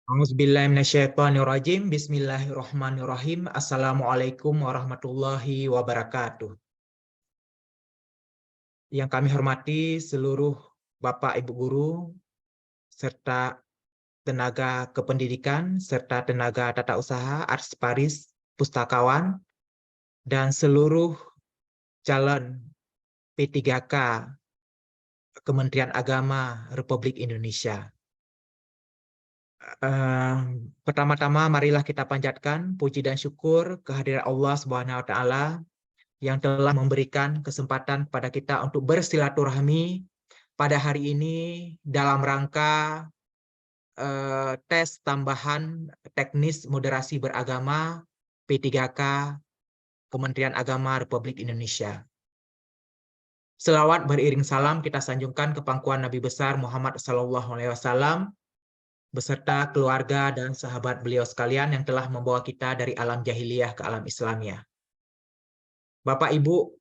A'udzubillahiminasyaitonirrajim. Bismillahirrahmanirrahim. Assalamualaikum warahmatullahi wabarakatuh. Yang kami hormati seluruh Bapak Ibu Guru, serta tenaga kependidikan, serta tenaga tata usaha, arsiparis, pustakawan, dan seluruh calon P3K Kementerian Agama Republik Indonesia. Pertama-tama marilah kita panjatkan puji dan syukur kehadirat Allah Subhanahu wa taala yang telah memberikan kesempatan kepada kita untuk bersilaturahmi pada hari ini dalam rangka tes tambahan teknis moderasi beragama P3K Kementerian Agama Republik Indonesia. Selawat beriring salam kita sanjungkan ke pangkuan Nabi besar Muhammad SAW beserta keluarga dan sahabat beliau sekalian yang telah membawa kita dari alam jahiliyah ke alam Islamiyah. Bapak Ibu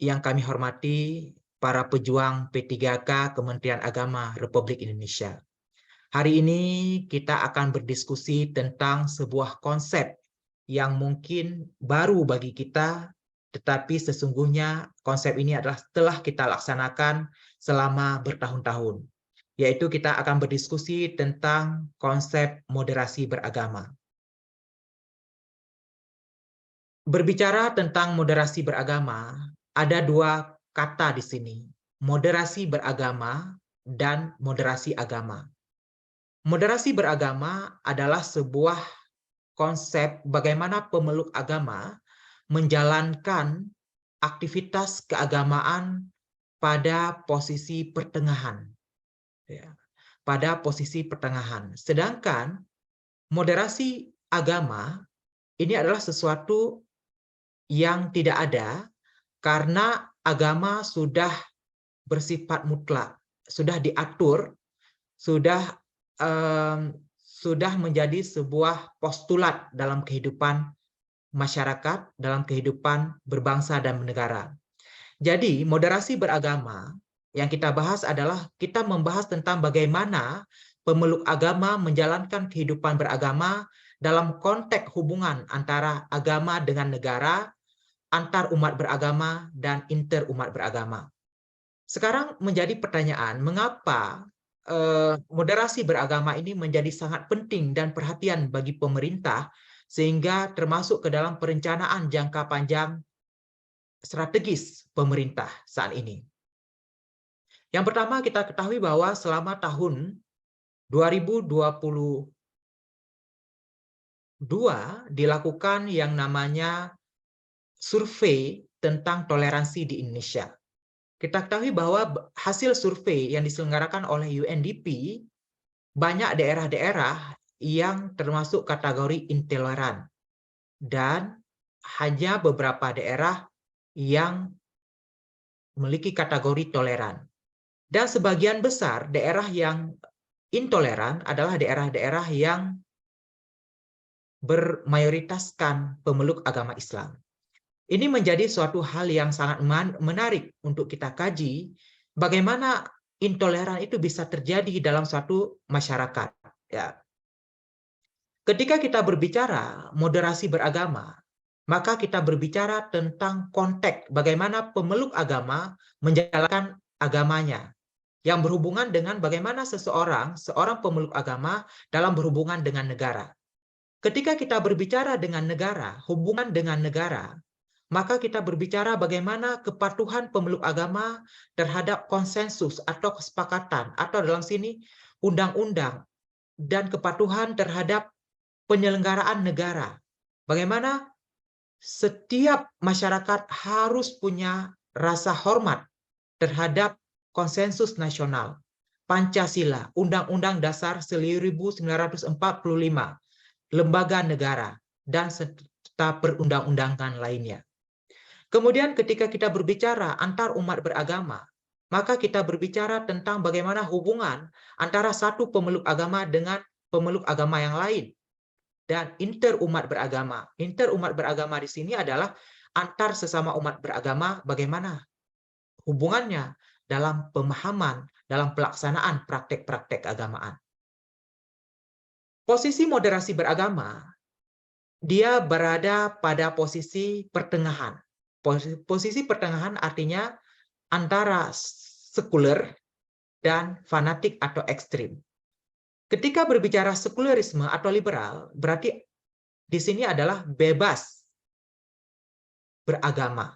yang kami hormati, para pejuang P3K Kementerian Agama Republik Indonesia. Hari ini kita akan berdiskusi tentang sebuah konsep yang mungkin baru bagi kita, tetapi sesungguhnya konsep ini adalah telah kita laksanakan selama bertahun-tahun. Yaitu kita akan berdiskusi tentang konsep moderasi beragama. Berbicara tentang moderasi beragama, ada dua kata di sini, moderasi beragama dan moderasi agama. Moderasi beragama adalah sebuah konsep bagaimana pemeluk agama menjalankan aktivitas keagamaan pada posisi pertengahan. Pada posisi pertengahan. Sedangkan moderasi agama ini adalah sesuatu yang tidak ada karena agama sudah bersifat mutlak, sudah diatur, sudah menjadi sebuah postulat dalam kehidupan masyarakat, dalam kehidupan berbangsa dan bernegara. Jadi moderasi beragama yang kita bahas adalah kita membahas tentang bagaimana pemeluk agama menjalankan kehidupan beragama dalam konteks hubungan antara agama dengan negara, antar umat beragama, dan inter umat beragama. Sekarang menjadi pertanyaan, mengapa moderasi beragama ini menjadi sangat penting dan perhatian bagi pemerintah, sehingga termasuk ke dalam perencanaan jangka panjang strategis pemerintah saat ini. Yang pertama kita ketahui bahwa selama tahun 2022 dilakukan yang namanya survei tentang toleransi di Indonesia. Kita ketahui bahwa hasil survei yang diselenggarakan oleh UNDP, banyak daerah-daerah yang termasuk kategori intoleran dan hanya beberapa daerah yang memiliki kategori toleran. Dan sebagian besar daerah yang intoleran adalah daerah-daerah yang bermayoritaskan pemeluk agama Islam. Ini menjadi suatu hal yang sangat menarik untuk kita kaji, bagaimana intoleran itu bisa terjadi dalam suatu masyarakat. Ya. Ketika kita berbicara moderasi beragama, maka kita berbicara tentang konteks bagaimana pemeluk agama menjalankan agamanya, yang berhubungan dengan bagaimana seorang pemeluk agama dalam berhubungan dengan negara. Ketika kita berbicara dengan negara, hubungan dengan negara, maka kita berbicara bagaimana kepatuhan pemeluk agama terhadap konsensus atau kesepakatan, atau dalam sini undang-undang, dan kepatuhan terhadap penyelenggaraan negara. Bagaimana setiap masyarakat harus punya rasa hormat terhadap konsensus nasional, Pancasila, Undang-Undang Dasar 1945, lembaga negara, dan serta perundang-undangan lainnya. Kemudian ketika kita berbicara antar umat beragama, maka kita berbicara tentang bagaimana hubungan antara satu pemeluk agama dengan pemeluk agama yang lain. Dan inter umat beragama. Inter umat beragama di sini adalah antar sesama umat beragama, bagaimana hubungannya dalam pemahaman, dalam pelaksanaan praktek-praktek keagamaan. Posisi moderasi beragama, dia berada pada posisi pertengahan. Posisi pertengahan artinya antara sekuler dan fanatik atau ekstrim. Ketika berbicara sekulerisme atau liberal, berarti di sini adalah bebas beragama.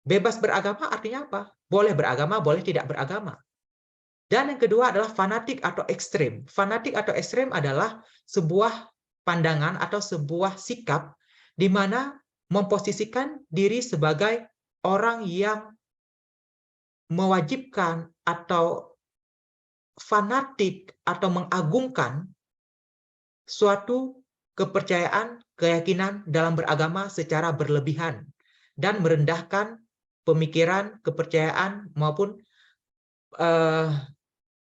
Bebas beragama artinya apa? Boleh beragama, boleh tidak beragama. Dan yang kedua adalah fanatik atau ekstrim. Fanatik atau ekstrim adalah sebuah pandangan atau sebuah sikap di mana memposisikan diri sebagai orang yang mewajibkan atau fanatik atau mengagungkan suatu kepercayaan, keyakinan dalam beragama secara berlebihan dan merendahkan pemikiran, kepercayaan maupun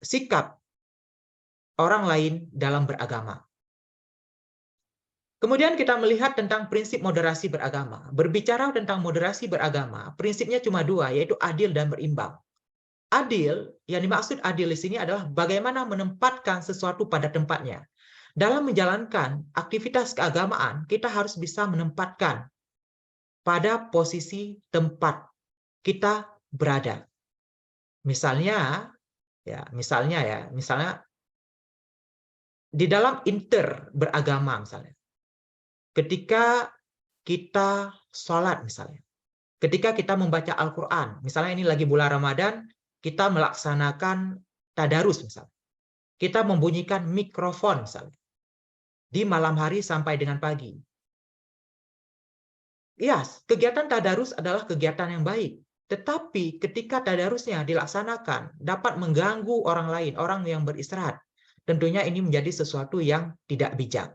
sikap orang lain dalam beragama. Kemudian kita melihat tentang prinsip moderasi beragama. Berbicara tentang moderasi beragama, prinsipnya cuma dua, yaitu adil dan berimbang. Adil, yang dimaksud adil di sini adalah bagaimana menempatkan sesuatu pada tempatnya. Dalam menjalankan aktivitas keagamaan, kita harus bisa menempatkan pada posisi tempat kita berada. Misalnya di dalam beragama misalnya. Ketika kita sholat misalnya, ketika kita membaca Al-Quran, misalnya ini lagi bulan Ramadan, kita melaksanakan tadarus misalnya, kita membunyikan mikrofon misalnya, di malam hari sampai dengan pagi. Ya, kegiatan tadarus adalah kegiatan yang baik, tetapi ketika tadarusnya dilaksanakan dapat mengganggu orang lain, orang yang beristirahat, tentunya ini menjadi sesuatu yang tidak bijak.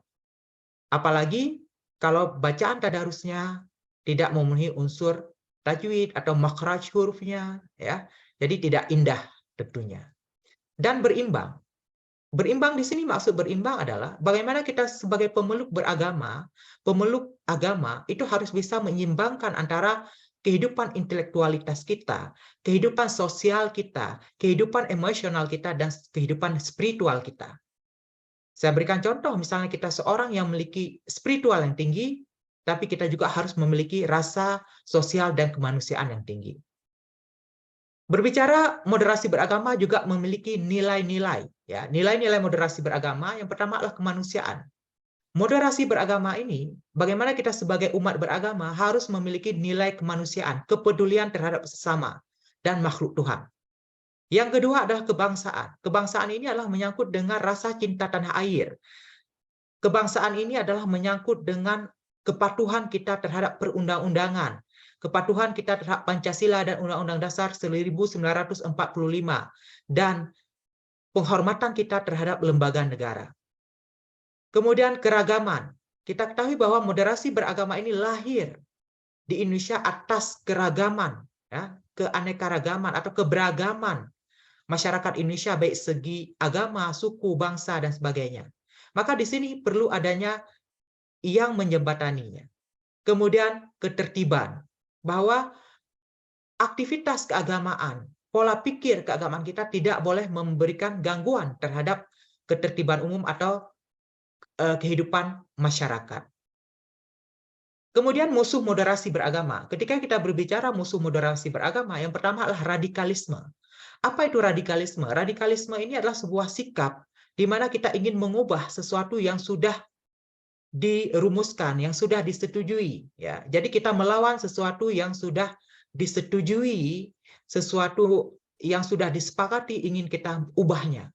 Apalagi kalau bacaan tadarusnya tidak memenuhi unsur tajwid atau makhraj hurufnya, ya, jadi tidak indah tentunya. Dan berimbang. Berimbang di sini maksud berimbang adalah bagaimana kita sebagai pemeluk agama itu harus bisa menyeimbangkan antara kehidupan intelektualitas kita, kehidupan sosial kita, kehidupan emosional kita, dan kehidupan spiritual kita. Saya berikan contoh, misalnya kita seorang yang memiliki spiritual yang tinggi, tapi kita juga harus memiliki rasa sosial dan kemanusiaan yang tinggi. Berbicara moderasi beragama juga memiliki nilai-nilai. Ya, nilai-nilai moderasi beragama yang pertama adalah kemanusiaan. Moderasi beragama ini, bagaimana kita sebagai umat beragama harus memiliki nilai kemanusiaan, kepedulian terhadap sesama, dan makhluk Tuhan. Yang kedua adalah kebangsaan. Kebangsaan ini adalah menyangkut dengan rasa cinta tanah air. Kebangsaan ini adalah menyangkut dengan kepatuhan kita terhadap perundang-undangan, kepatuhan kita terhadap Pancasila dan Undang-Undang Dasar 1945, dan penghormatan kita terhadap lembaga negara. Kemudian keragaman. Kita ketahui bahwa moderasi beragama ini lahir di Indonesia atas keragaman, ya, keanekaragaman atau keberagaman masyarakat Indonesia baik segi agama, suku, bangsa, dan sebagainya. Maka di sini perlu adanya yang menjembataninya. Kemudian ketertiban, bahwa aktivitas keagamaan, pola pikir keagamaan kita tidak boleh memberikan gangguan terhadap ketertiban umum atau kehidupan masyarakat. Kemudian musuh moderasi beragama. Ketika kita berbicara musuh moderasi beragama, yang pertama adalah radikalisme. Apa itu radikalisme? Radikalisme ini adalah sebuah sikap di mana kita ingin mengubah sesuatu yang sudah dirumuskan, yang sudah disetujui. Ya, jadi kita melawan sesuatu yang sudah disetujui, sesuatu yang sudah disepakati ingin kita ubahnya.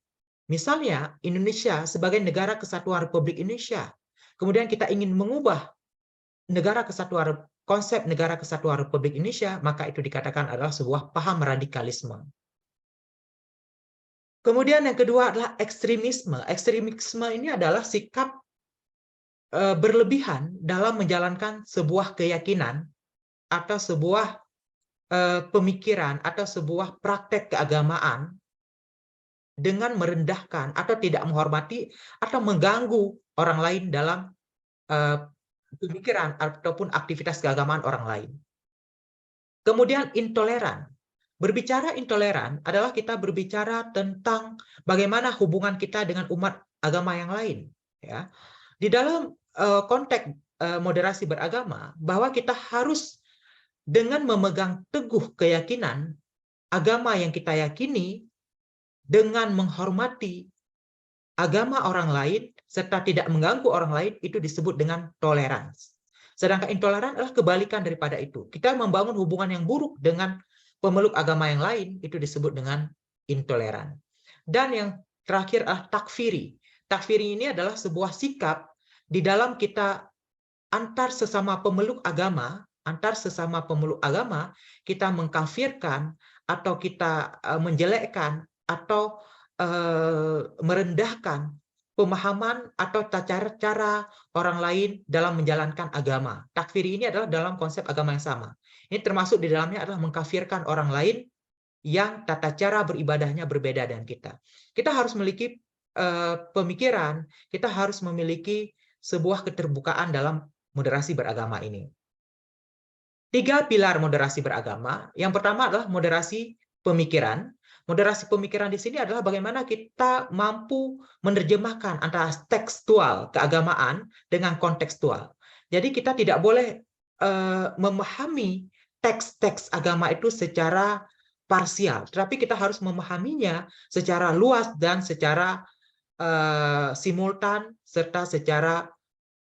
Misalnya Indonesia sebagai negara kesatuan Republik Indonesia, kemudian kita ingin mengubah konsep negara kesatuan Republik Indonesia, maka itu dikatakan adalah sebuah paham radikalisme. Kemudian yang kedua adalah ekstremisme. Ekstremisme ini adalah sikap berlebihan dalam menjalankan sebuah keyakinan atau sebuah pemikiran atau sebuah praktek keagamaan dengan merendahkan atau tidak menghormati atau mengganggu orang lain dalam pemikiran ataupun aktivitas keagamaan orang lain. Kemudian intoleran. Berbicara intoleran adalah kita berbicara tentang bagaimana hubungan kita dengan umat agama yang lain. Ya. Di dalam konteks moderasi beragama, bahwa kita harus dengan memegang teguh keyakinan agama yang kita yakini, dengan menghormati agama orang lain, serta tidak mengganggu orang lain, itu disebut dengan toleransi. Sedangkan intoleran adalah kebalikan daripada itu. Kita membangun hubungan yang buruk dengan pemeluk agama yang lain, itu disebut dengan intoleran. Dan yang terakhir adalah takfiri. Takfiri ini adalah sebuah sikap di dalam kita antar sesama pemeluk agama, kita mengkafirkan atau kita menjelekkan atau merendahkan pemahaman atau cara orang lain dalam menjalankan agama. Takfiri ini adalah dalam konsep agama yang sama. Ini termasuk di dalamnya adalah mengkafirkan orang lain yang tata cara beribadahnya berbeda dengan kita. Kita harus memiliki pemikiran, kita harus memiliki sebuah keterbukaan dalam moderasi beragama ini. 3 pilar moderasi beragama. Yang pertama adalah moderasi pemikiran. Moderasi pemikiran di sini adalah bagaimana kita mampu menerjemahkan antara tekstual keagamaan dengan kontekstual. Jadi kita tidak boleh memahami teks-teks agama itu secara parsial, tetapi kita harus memahaminya secara luas dan secara simultan serta secara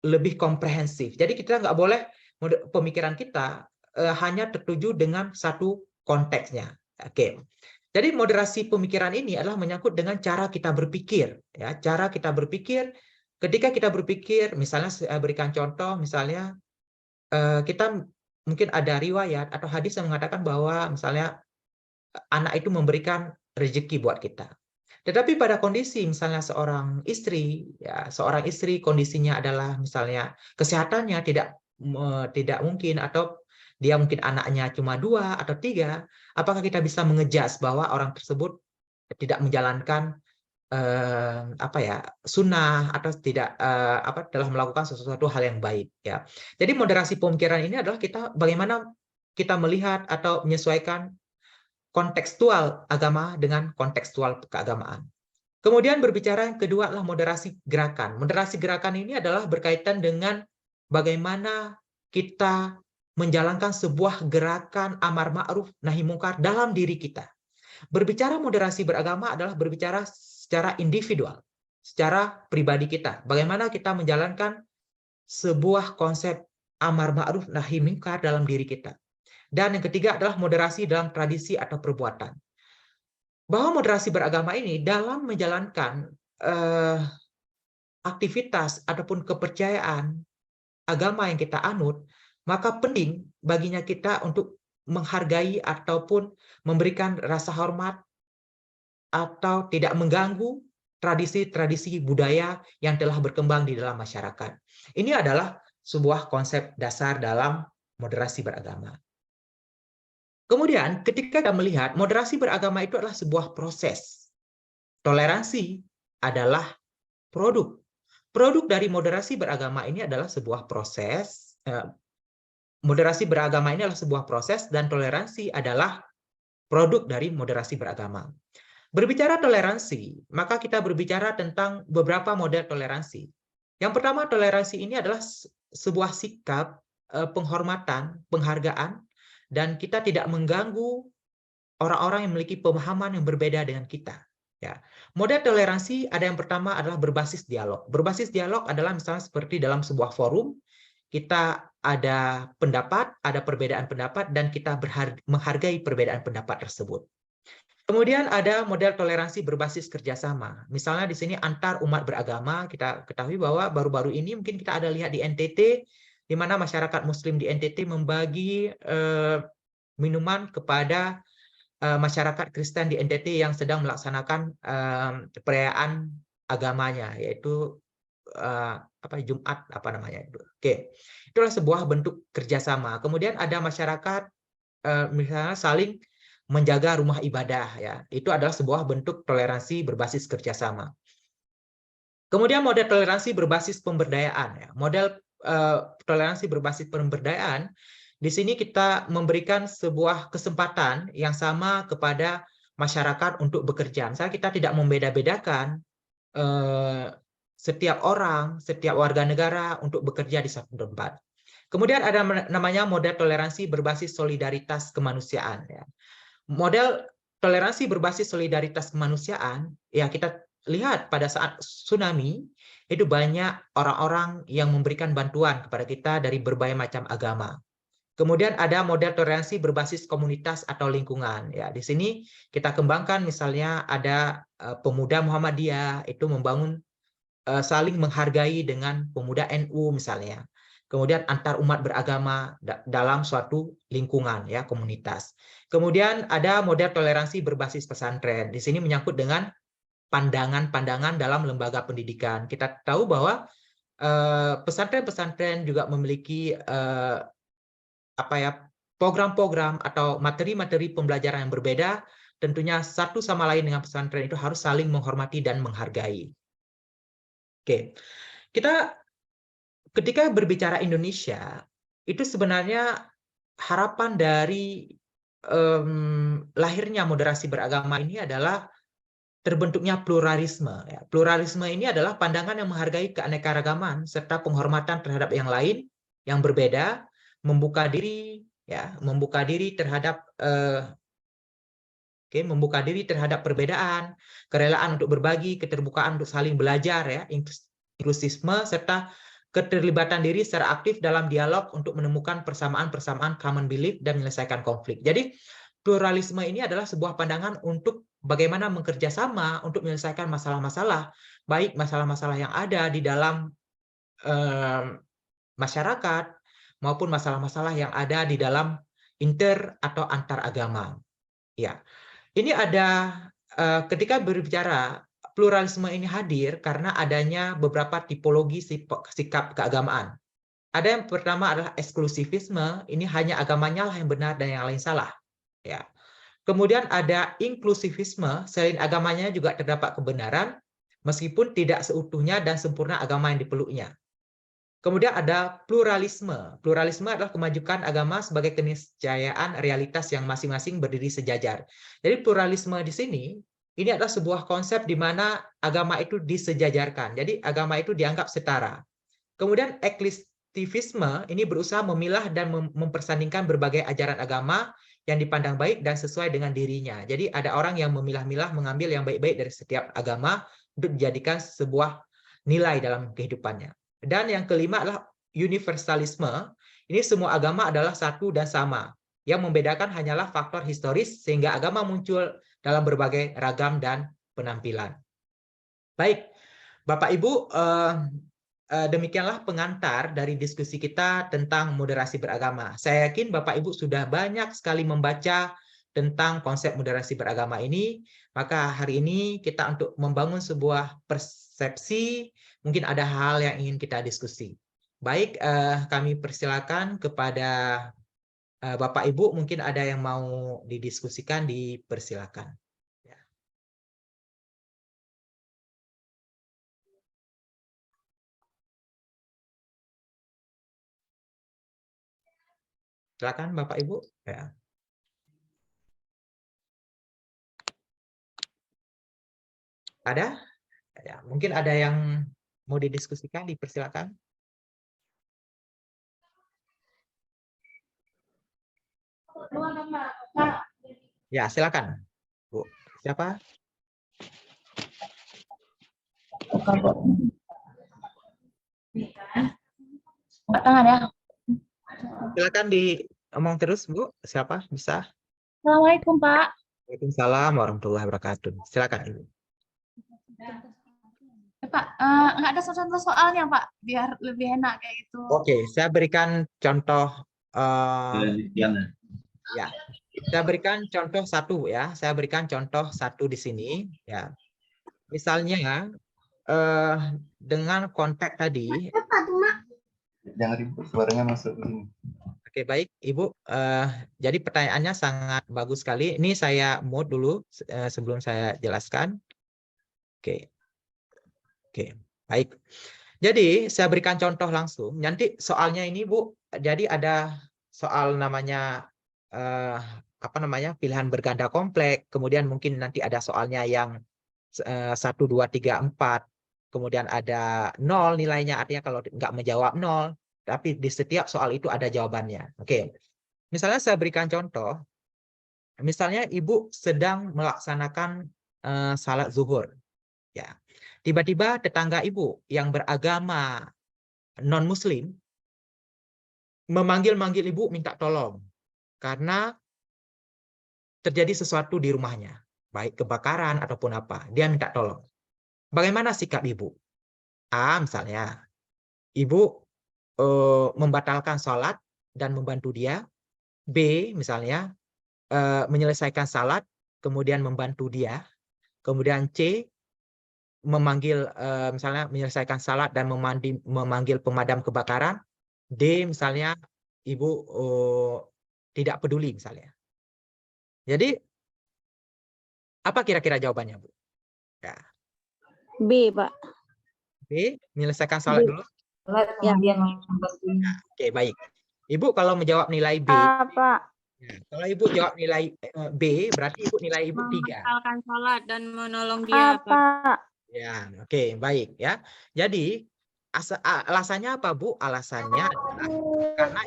lebih komprehensif. Jadi kita nggak boleh pemikiran kita hanya tertuju dengan satu konteksnya. Oke. Jadi moderasi pemikiran ini adalah menyangkut dengan cara kita berpikir, ya, cara kita berpikir. Ketika kita berpikir, misalnya saya berikan contoh, misalnya kita mungkin ada riwayat atau hadis yang mengatakan bahwa misalnya anak itu memberikan rezeki buat kita. Tetapi pada kondisi misalnya seorang istri kondisinya adalah misalnya kesehatannya tidak mungkin, atau dia mungkin anaknya cuma 2 atau 3, apakah kita bisa mengejas bahwa orang tersebut tidak menjalankan sunnah atau tidak telah melakukan sesuatu hal yang baik, ya. Jadi moderasi pemikiran ini adalah bagaimana kita melihat atau menyesuaikan kontekstual agama dengan kontekstual keagamaan. Kemudian berbicara yang kedua adalah moderasi gerakan. Moderasi gerakan ini adalah berkaitan dengan bagaimana kita menjalankan sebuah gerakan amar ma'ruf nahi mungkar dalam diri kita. Berbicara moderasi beragama adalah berbicara secara individual, secara pribadi kita. Bagaimana kita menjalankan sebuah konsep amar ma'ruf nahi mungkar dalam diri kita. Dan yang ketiga adalah moderasi dalam tradisi atau perbuatan. Bahwa moderasi beragama ini dalam menjalankan aktivitas ataupun kepercayaan agama yang kita anut, maka penting baginya kita untuk menghargai ataupun memberikan rasa hormat atau tidak mengganggu tradisi-tradisi budaya yang telah berkembang di dalam masyarakat. Ini adalah sebuah konsep dasar dalam moderasi beragama. Kemudian ketika kita melihat moderasi beragama itu adalah sebuah proses. Toleransi adalah produk. Produk dari moderasi beragama ini adalah sebuah proses. Moderasi beragama ini adalah sebuah proses dan toleransi adalah produk dari moderasi beragama. Berbicara toleransi, maka kita berbicara tentang beberapa model toleransi. Yang pertama, toleransi ini adalah sebuah sikap penghormatan, penghargaan, dan kita tidak mengganggu orang-orang yang memiliki pemahaman yang berbeda dengan kita. Ya. Model toleransi ada yang pertama adalah berbasis dialog. Berbasis dialog adalah misalnya seperti dalam sebuah forum, kita ada pendapat, ada perbedaan pendapat, dan kita menghargai perbedaan pendapat tersebut. Kemudian ada model toleransi berbasis kerjasama. Misalnya di sini antar umat beragama, kita ketahui bahwa baru-baru ini mungkin kita ada lihat di NTT, di mana masyarakat Muslim di NTT membagi minuman kepada masyarakat Kristen di NTT yang sedang melaksanakan perayaan agamanya, yaitu Jumat Oke, itulah sebuah bentuk kerjasama. Kemudian ada masyarakat misalnya saling menjaga rumah ibadah, ya, itu adalah sebuah bentuk toleransi berbasis kerjasama. Kemudian model toleransi berbasis pemberdayaan, ya. Model toleransi berbasis pemberdayaan Di sini kita memberikan sebuah kesempatan yang sama kepada masyarakat untuk bekerja. Misalnya kita tidak membeda-bedakan setiap orang, setiap warga negara untuk bekerja di satu tempat. Kemudian ada namanya model toleransi berbasis solidaritas kemanusiaan. Ya. Model toleransi berbasis solidaritas kemanusiaan, ya kita lihat pada saat tsunami, itu banyak orang-orang yang memberikan bantuan kepada kita dari berbagai macam agama. Kemudian ada model toleransi berbasis komunitas atau lingkungan. Ya, di sini kita kembangkan misalnya ada pemuda Muhammadiyah itu membangun saling menghargai dengan pemuda NU misalnya. Kemudian antar umat beragama dalam suatu lingkungan ya komunitas. Kemudian ada model toleransi berbasis pesantren. Di sini menyangkut dengan pandangan-pandangan dalam lembaga pendidikan. Kita tahu bahwa pesantren-pesantren juga memiliki program-program atau materi-materi pembelajaran yang berbeda, tentunya satu sama lain dengan pesantren itu harus saling menghormati dan menghargai. Oke, kita ketika berbicara Indonesia, itu sebenarnya harapan dari lahirnya moderasi beragama ini adalah terbentuknya pluralisme. Ya. Pluralisme ini adalah pandangan yang menghargai keanekaragaman serta penghormatan terhadap yang lain, yang berbeda, membuka diri terhadap membuka diri terhadap perbedaan, kerelaan untuk berbagi, keterbukaan untuk saling belajar, ya, inklusisme serta keterlibatan diri secara aktif dalam dialog untuk menemukan persamaan-persamaan common belief dan menyelesaikan konflik. Jadi pluralisme ini adalah sebuah pandangan untuk bagaimana bekerja sama untuk menyelesaikan masalah-masalah, baik masalah-masalah yang ada di dalam masyarakat maupun masalah-masalah yang ada di dalam inter atau antar agama. Ya, ini ada ketika berbicara pluralisme ini hadir karena adanya beberapa tipologi sikap keagamaan. Ada yang pertama adalah eksklusivisme, ini hanya agamanya lah yang benar dan yang lain salah. Ya. Kemudian ada inklusivisme, selain agamanya juga terdapat kebenaran, meskipun tidak seutuhnya dan sempurna agama yang dipeluknya. Kemudian ada pluralisme. Pluralisme adalah kemajuan agama sebagai keniscayaan realitas yang masing-masing berdiri sejajar. Jadi pluralisme di sini, ini adalah sebuah konsep di mana agama itu disejajarkan. Jadi agama itu dianggap setara. Kemudian eklektivisme ini berusaha memilah dan mempersandingkan berbagai ajaran agama yang dipandang baik dan sesuai dengan dirinya. Jadi ada orang yang memilah-milah mengambil yang baik-baik dari setiap agama untuk dijadikan sebuah nilai dalam kehidupannya. Dan yang kelima adalah universalisme. Ini semua agama adalah satu dan sama. Yang membedakan hanyalah faktor historis sehingga agama muncul dalam berbagai ragam dan penampilan. Baik, Bapak Ibu, demikianlah pengantar dari diskusi kita tentang moderasi beragama. Saya yakin Bapak Ibu sudah banyak sekali membaca tentang konsep moderasi beragama ini, maka hari ini kita untuk membangun sebuah persepsi, mungkin ada hal yang ingin kita diskusi. Baik, kami persilakan kepada Bapak Ibu, mungkin ada yang mau didiskusikan, dipersilakan. Silakan Bapak Ibu. Ya. Ada? Ya, mungkin ada yang mau didiskusikan, dipersilakan. Ya, silakan. Bu, siapa? Tangan ya. Silakan diomong terus, Bu. Siapa? Bisa? Assalamualaikum, Pak. Waalaikumsalam warahmatullahi wabarakatuh. Silakan, Ibu. Pak, nggak ada contoh soalnya, Pak, biar lebih enak kayak gitu. Oke, saya berikan contoh. Ya, saya berikan contoh satu ya. Saya berikan contoh satu di sini. Ya, misalnya dengan konteks tadi. Jangan ribut, suaranya masuk ke sini. Oke, baik, Ibu. Jadi pertanyaannya sangat bagus sekali. Ini saya mute dulu sebelum saya jelaskan. Oke. Oke, baik. Jadi saya berikan contoh langsung. Nanti soalnya ini, Bu, jadi ada soal namanya pilihan berganda kompleks, kemudian mungkin nanti ada soalnya yang 1, 2, 3, 4, kemudian ada 0 nilainya, artinya kalau nggak menjawab 0, tapi di setiap soal itu ada jawabannya. Oke, misalnya saya berikan contoh, misalnya ibu sedang melaksanakan salat zuhur, ya, tiba-tiba tetangga ibu yang beragama non-muslim memanggil-manggil ibu minta tolong karena terjadi sesuatu di rumahnya, baik kebakaran ataupun apa, dia minta tolong. Bagaimana sikap ibu? A, misalnya, ibu membatalkan sholat dan membantu dia. B, misalnya, menyelesaikan salat, kemudian membantu dia. Kemudian C, memanggil, misalnya menyelesaikan salat dan memanggil pemadam kebakaran. D, misalnya, ibu tidak peduli, misalnya. Jadi, apa kira-kira jawabannya, Bu? Ya. B, Pak. B, menyelesaikan salat B. dulu. Ya. Oke, baik. Ibu kalau menjawab nilai B, Pak. ya, kalau ibu jawab nilai B, berarti ibu nilai ibu 3. Membatalkan sholat dan menolong dia, Pak. Pak. Ya, oke, baik ya. Jadi alasannya apa, Bu? Alasannya adalah karena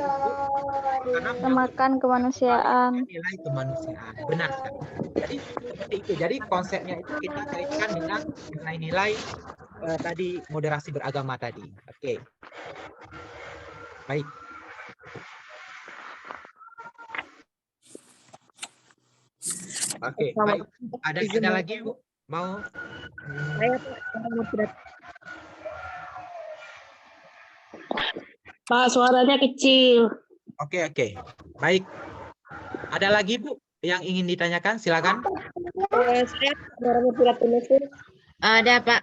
karena Memakan kemanusiaan. nilai kemanusiaan. Benar sekali. Jadi seperti itu. Jadi konsepnya itu kita kaitkan dengan nilai-nilai tadi moderasi beragama tadi. Oke. Baik. Oke, baik. Ada lagi, Bu? Mau? Pak, suaranya kecil. Oke. Baik. Ada lagi, Bu, yang ingin ditanyakan? Silakan. Saya Ada, Pak.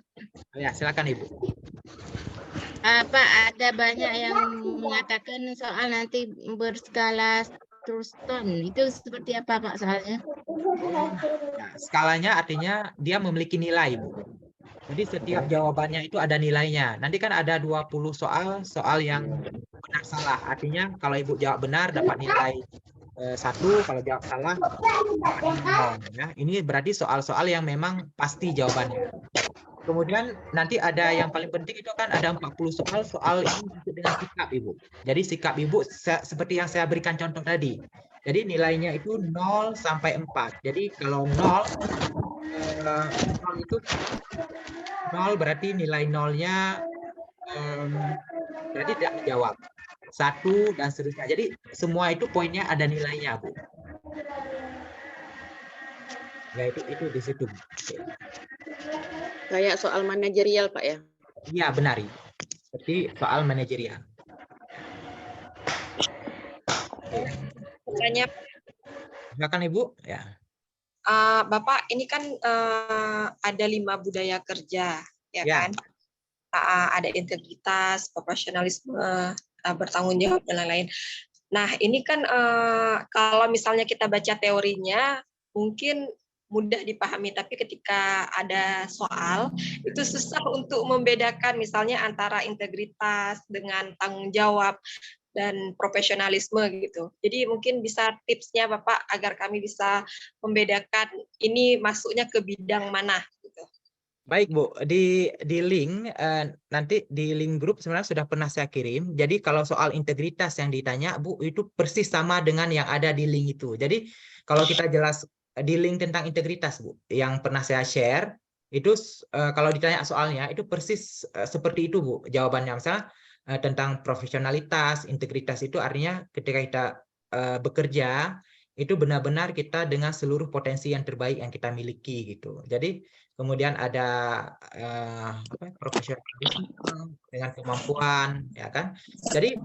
Ya, silakan, Ibu. Pak, ada banyak yang mengatakan soal nanti berskala Thurston. Itu seperti apa, Pak, soalnya? Nah, skalanya artinya dia memiliki nilai, Bu. Jadi setiap jawabannya itu ada nilainya. Nanti kan ada 20 soal yang benar salah. Artinya kalau Ibu jawab benar dapat nilai 1, kalau jawab salah dapat nilai 0. Ya. Ini berarti soal-soal yang memang pasti jawabannya. Kemudian nanti ada yang paling penting itu kan ada 40 soal yang disebut dengan sikap Ibu. Jadi sikap Ibu seperti yang saya berikan contoh tadi. Jadi nilainya itu 0 sampai 4. Jadi kalau 0 itu 0 berarti nilai 0-nya berarti tidak menjawab. 1 dan seterusnya. Jadi semua itu poinnya ada nilainya, Bu. Ya itu di situ. Oke. Kayak soal manajerial, Pak ya? Iya, benar. Seperti soal manajerial. Tanya, Silakan Ibu. Ya. Bapak, ini kan ada 5 budaya kerja, ya Ya. kan? Ada integritas, profesionalisme, bertanggung jawab dan lain-lain. Nah, ini kan kalau misalnya kita baca teorinya mungkin mudah dipahami, tapi ketika ada soal itu susah untuk membedakan misalnya antara integritas dengan tanggung jawab dan profesionalisme gitu. Jadi mungkin bisa tipsnya Bapak agar kami bisa membedakan ini masuknya ke bidang mana gitu. Baik, Bu. Di link nanti di link grup sebenarnya sudah pernah saya kirim. Jadi kalau soal integritas yang ditanya, Bu, itu persis sama dengan yang ada di link itu. Jadi kalau kita jelas di link tentang integritas, Bu, yang pernah saya share, itu kalau ditanya soalnya itu persis seperti itu, Bu, jawabannya. Misalnya tentang profesionalitas, integritas itu artinya ketika kita bekerja itu benar-benar kita dengan seluruh potensi yang terbaik yang kita miliki gitu. Jadi kemudian ada profesionalisme dengan kemampuan, ya kan? Jadi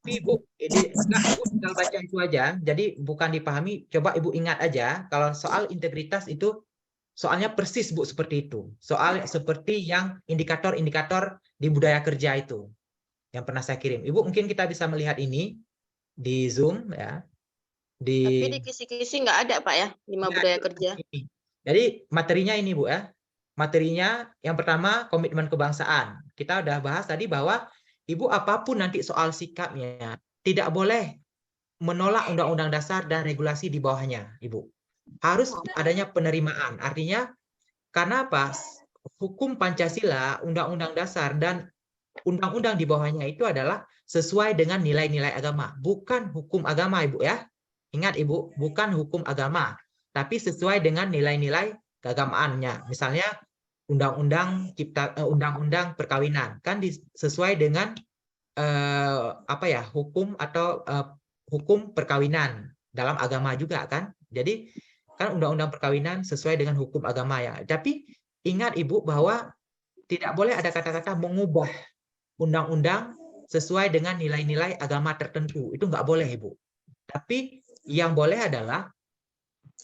Ibu, Ibu tinggal baca itu aja. Jadi bukan dipahami. Coba Ibu ingat aja kalau soal integritas itu soalnya persis, Bu, seperti itu. Soal seperti yang indikator-indikator di budaya kerja itu yang pernah saya kirim. Ibu mungkin kita bisa melihat ini di Zoom ya. Tapi di kisi-kisi nggak ada, Pak ya, 5 budaya kerja. Jadi materinya ini, Bu ya. Materinya yang pertama komitmen kebangsaan. Kita udah bahas tadi bahwa Ibu apapun nanti soal sikapnya tidak boleh menolak undang-undang dasar dan regulasi di bawahnya, Ibu. Harus adanya penerimaan. Artinya, karena apa? Hukum Pancasila, undang-undang dasar, dan undang-undang di bawahnya itu adalah sesuai dengan nilai-nilai agama. Bukan hukum agama, Ibu ya. Ingat, Ibu, bukan hukum agama. Tapi sesuai dengan nilai-nilai keagamaannya. Misalnya, undang-undang perkawinan. Kan sesuai dengan hukum atau hukum perkawinan dalam agama juga kan. Jadi kan undang-undang perkawinan sesuai dengan hukum agama ya. Tapi ingat Ibu bahwa tidak boleh ada kata-kata mengubah undang-undang sesuai dengan nilai-nilai agama tertentu. Itu nggak boleh Ibu. Tapi yang boleh adalah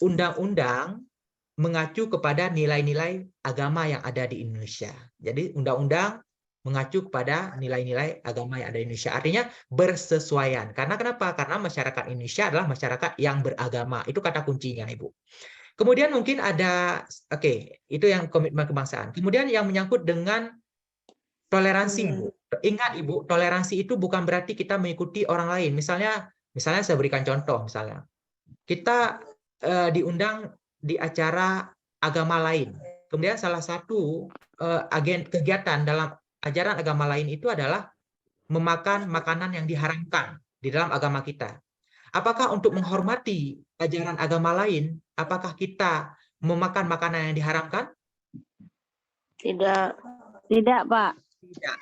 undang-undang mengacu kepada nilai-nilai agama yang ada di Indonesia. Jadi undang-undang mengacu kepada nilai-nilai agama yang ada di Indonesia. Artinya bersesuaian. Karena kenapa? Karena masyarakat Indonesia adalah masyarakat yang beragama. Itu kata kuncinya, Ibu. Kemudian mungkin ada, itu yang komitmen kebangsaan. Kemudian yang menyangkut dengan toleransi, Ibu. Ingat, Ibu, toleransi itu bukan berarti kita mengikuti orang lain. Misalnya saya berikan contoh, misalnya. Kita diundang di acara agama lain. Kemudian salah satu kegiatan dalam ajaran agama lain itu adalah memakan makanan yang diharamkan di dalam agama kita. Apakah untuk menghormati ajaran agama lain, apakah kita memakan makanan yang diharamkan? Tidak. Tidak, Pak. Tidak.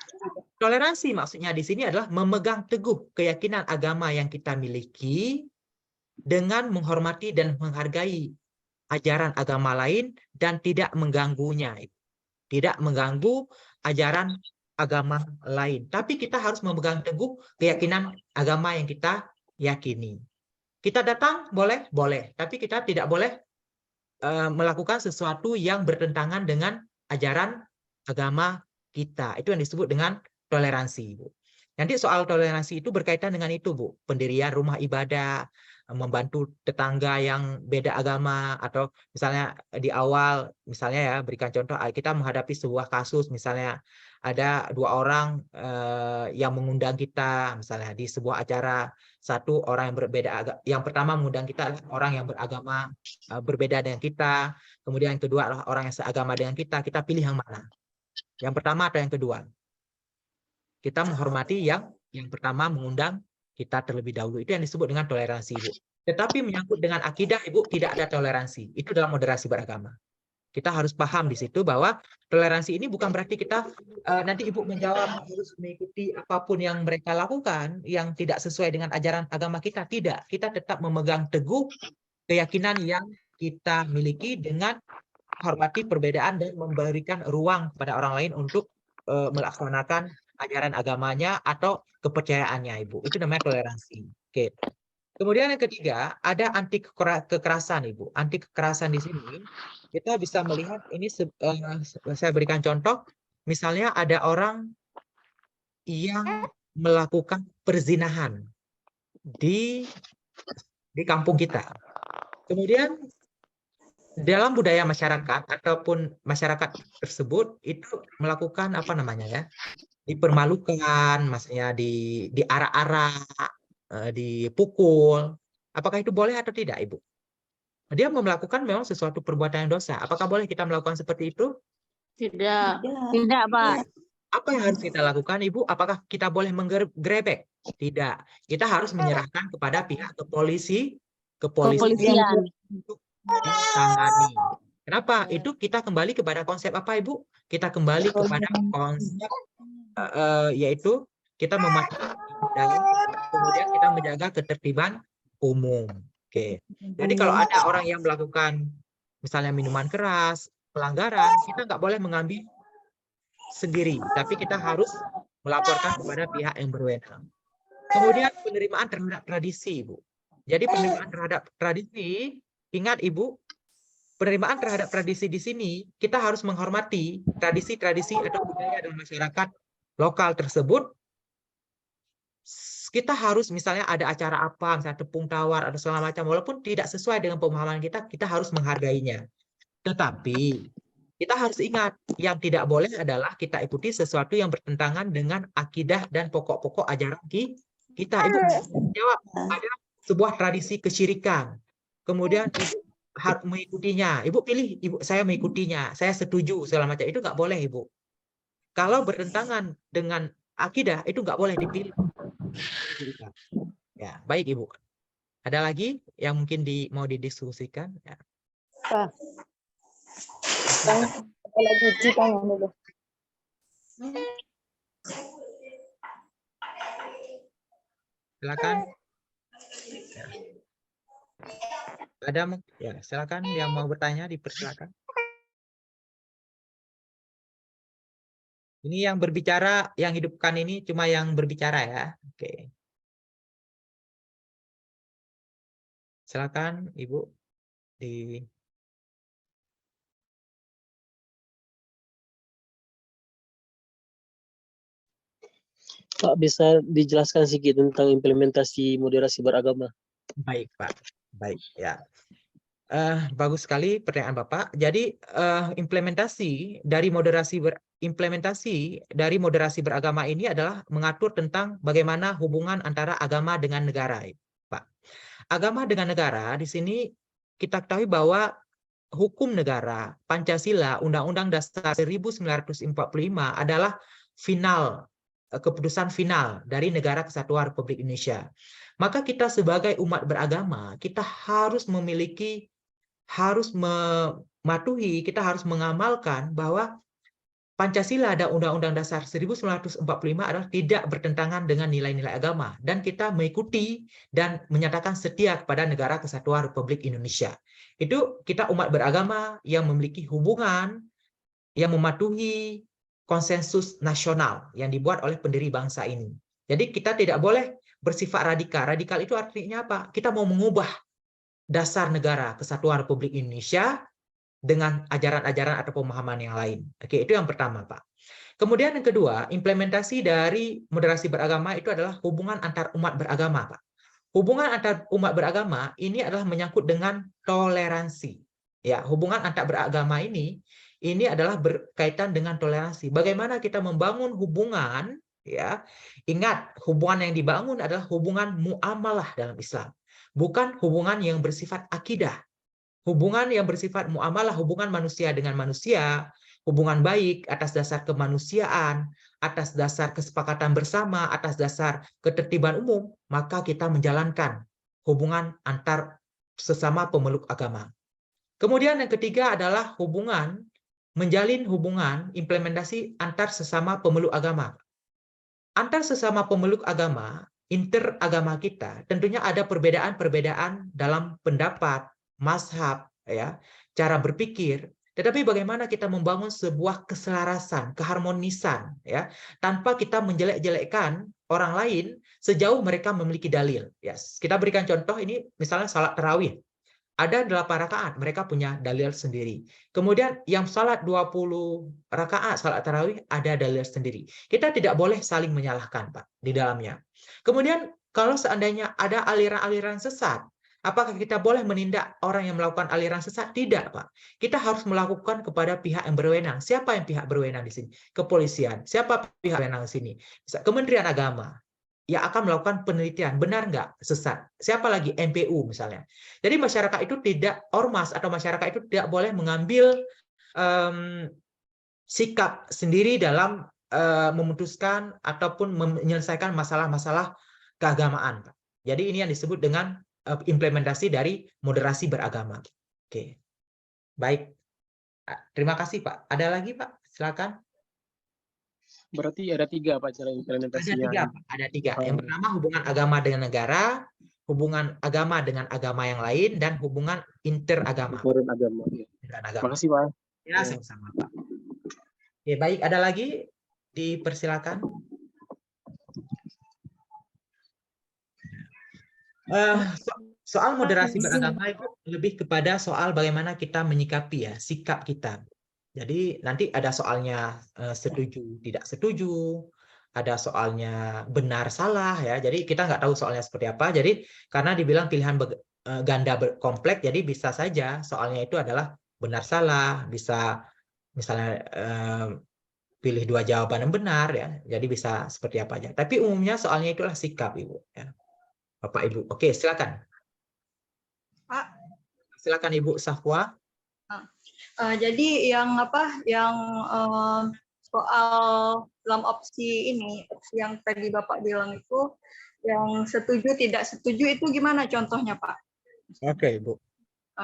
Toleransi maksudnya di sini adalah memegang teguh keyakinan agama yang kita miliki dengan menghormati dan menghargai ajaran agama lain dan tidak mengganggunya. Tidak mengganggu ajaran agama lain. Tapi kita harus memegang teguh keyakinan agama yang kita yakini. Kita datang boleh? Boleh. Tapi kita tidak boleh melakukan sesuatu yang bertentangan dengan ajaran agama kita. Itu yang disebut dengan toleransi, Bu. Nanti soal toleransi itu berkaitan dengan itu, Bu. Pendirian rumah ibadah, membantu tetangga yang beda agama, atau misalnya di awal, misalnya ya, berikan contoh, kita menghadapi sebuah kasus, misalnya ada 2 orang yang mengundang kita, misalnya di sebuah acara, satu orang yang berbeda agama, yang pertama mengundang kita adalah orang yang beragama berbeda dengan kita, kemudian yang kedua adalah orang yang seagama dengan kita pilih yang mana? Yang pertama atau yang kedua? Kita menghormati yang pertama mengundang kita terlebih dahulu. Itu yang disebut dengan toleransi, Ibu. Tetapi menyangkut dengan akidah, Ibu, tidak ada toleransi. Itu dalam moderasi beragama. Kita harus paham di situ bahwa toleransi ini bukan berarti kita nanti Ibu menjawab harus mengikuti apapun yang mereka lakukan yang tidak sesuai dengan ajaran agama kita. Tidak. Kita tetap memegang teguh keyakinan yang kita miliki dengan hormati perbedaan dan memberikan ruang kepada orang lain untuk melaksanakan ajaran agamanya atau kepercayaannya, Ibu. Itu namanya toleransi. Oke. Kemudian yang ketiga, ada anti kekerasan, Ibu. Anti kekerasan di sini kita bisa melihat ini, saya berikan contoh, misalnya ada orang yang melakukan perzinahan di kampung kita. Kemudian dalam budaya masyarakat ataupun masyarakat tersebut itu melakukan apa namanya ya? Dipermalukan, maksudnya diarak-arak, dipukul. Apakah itu boleh atau tidak, Ibu? Dia melakukan memang sesuatu perbuatan yang dosa. Apakah boleh kita melakukan seperti itu? Tidak. Tidak, Pak. Apa yang harus kita lakukan, Ibu? Apakah kita boleh menggerebek? Tidak. Kita harus menyerahkan kepada pihak kepolisian untuk ditangani. Kenapa? Itu kita kembali kepada konsep apa, Ibu? Kita kembali kepada konsep yaitu kita mematuhi budaya, kemudian kita menjaga ketertiban umum. Oke. Jadi kalau ada orang yang melakukan misalnya minuman keras, pelanggaran, kita nggak boleh mengambil sendiri, tapi kita harus melaporkan kepada pihak yang berwenang. Kemudian penerimaan terhadap tradisi, Ibu. Jadi penerimaan terhadap tradisi, ingat Ibu, penerimaan terhadap tradisi di sini kita harus menghormati tradisi-tradisi atau budaya dalam masyarakat lokal tersebut. Kita harus misalnya ada acara apa, misalnya tepung tawar atau segala macam, walaupun tidak sesuai dengan pemahaman kita, kita harus menghargainya. Tetapi kita harus ingat, yang tidak boleh adalah kita ikuti sesuatu yang bertentangan dengan akidah dan pokok-pokok ajaran kita. Ibu jawab, ada sebuah tradisi kesyirikan. Kemudian ibu harus mengikutinya. Ibu pilih, ibu saya mengikutinya, saya setuju segala macam. Itu nggak boleh, ibu. Kalau bertentangan dengan akidah itu nggak boleh dipilih. Ya, baik ibu. Ada lagi yang mungkin mau didiskusikan? Ya. Lagi cuci tangan dulu. Silakan. Ya. Ada ya, silakan yang mau bertanya dipersilakan. Ini yang berbicara, yang hidupkan ini cuma yang berbicara ya. Oke. Silakan Ibu di Pak, bisa dijelaskan sedikit tentang implementasi moderasi beragama? Baik, Pak. Baik, ya. Bagus sekali pertanyaan Bapak. Jadi implementasi dari moderasi beragama ini adalah mengatur tentang bagaimana hubungan antara agama dengan negara, Pak. Agama dengan negara di sini kita ketahui bahwa hukum negara, Pancasila, Undang-Undang Dasar 1945 adalah keputusan final dari Negara Kesatuan Republik Indonesia. Maka kita sebagai umat beragama, kita harus mematuhi, kita harus mengamalkan bahwa Pancasila dan Undang-Undang Dasar 1945 adalah tidak bertentangan dengan nilai-nilai agama, dan kita mengikuti dan menyatakan setia kepada Negara Kesatuan Republik Indonesia. Itu kita umat beragama yang memiliki hubungan, yang mematuhi konsensus nasional yang dibuat oleh pendiri bangsa ini. Jadi kita tidak boleh bersifat radikal. Radikal itu artinya apa? Kita mau mengubah dasar Negara Kesatuan Republik Indonesia dengan ajaran-ajaran atau pemahaman yang lain. Oke, itu yang pertama, Pak. Kemudian yang kedua, implementasi dari moderasi beragama itu adalah hubungan antar umat beragama, Pak. Hubungan antar umat beragama ini adalah menyangkut dengan toleransi. Ya, hubungan antar beragama ini adalah berkaitan dengan toleransi. Bagaimana kita membangun hubungan, ya. Ingat, hubungan yang dibangun adalah hubungan muamalah dalam Islam, bukan hubungan yang bersifat akidah. Hubungan yang bersifat muamalah, hubungan manusia dengan manusia, hubungan baik atas dasar kemanusiaan, atas dasar kesepakatan bersama, atas dasar ketertiban umum, maka kita menjalankan hubungan antar sesama pemeluk agama. Kemudian yang ketiga adalah menjalin hubungan implementasi antar sesama pemeluk agama. Antar sesama pemeluk agama, interagama kita, tentunya ada perbedaan-perbedaan dalam pendapat, mazhab, ya, cara berpikir, tetapi bagaimana kita membangun sebuah keselarasan, keharmonisan, ya, tanpa kita menjelek-jelekkan orang lain sejauh mereka memiliki dalil. Yes. Kita berikan contoh ini, misalnya salat tarawih. Ada 8 rakaat, mereka punya dalil sendiri. Kemudian yang salat 20 rakaat, salat tarawih, ada dalil sendiri. Kita tidak boleh saling menyalahkan, Pak, di dalamnya. Kemudian kalau seandainya ada aliran-aliran sesat, apakah kita boleh menindak orang yang melakukan aliran sesat? Tidak, Pak. Kita harus melakukan kepada pihak yang berwenang. Siapa yang pihak berwenang di sini? Kepolisian. Siapa pihak berwenang di sini? Kementerian Agama. Yang akan melakukan penelitian, benar nggak sesat? Siapa lagi? MPU misalnya. Jadi masyarakat itu tidak, ormas atau masyarakat itu tidak boleh mengambil sikap sendiri dalam memutuskan ataupun menyelesaikan masalah-masalah keagamaan. Jadi ini yang disebut dengan implementasi dari moderasi beragama. Oke, baik. Terima kasih, Pak. Ada lagi, Pak? Silakan. Berarti ada 3, Pak, cara implementasinya. Ada tiga. Yang pertama, hubungan agama dengan negara, hubungan agama dengan agama yang lain, dan hubungan interagama. Agama. Ya. Terima kasih, Pak. Ya, sama-sama, Pak. Oke, baik. Ada lagi? Dipersilakan. Soal moderasi beragama itu lebih kepada soal bagaimana kita menyikapi, ya, sikap kita. Jadi nanti ada soalnya setuju, tidak setuju, ada soalnya benar salah, ya. Jadi kita nggak tahu soalnya seperti apa. Jadi karena dibilang pilihan ganda kompleks, jadi bisa saja soalnya itu adalah benar salah, bisa misalnya pilih 2 jawaban yang benar, ya. Jadi bisa seperti apa aja. Tapi umumnya soalnya itulah sikap, Ibu. Ya. Bapak Ibu. Oke, silakan. Pak. Silakan Ibu Safwa. Jadi yang soal dalam opsi ini, opsi yang tadi Bapak bilang itu, yang setuju tidak setuju itu gimana contohnya, Pak? Oke, Ibu.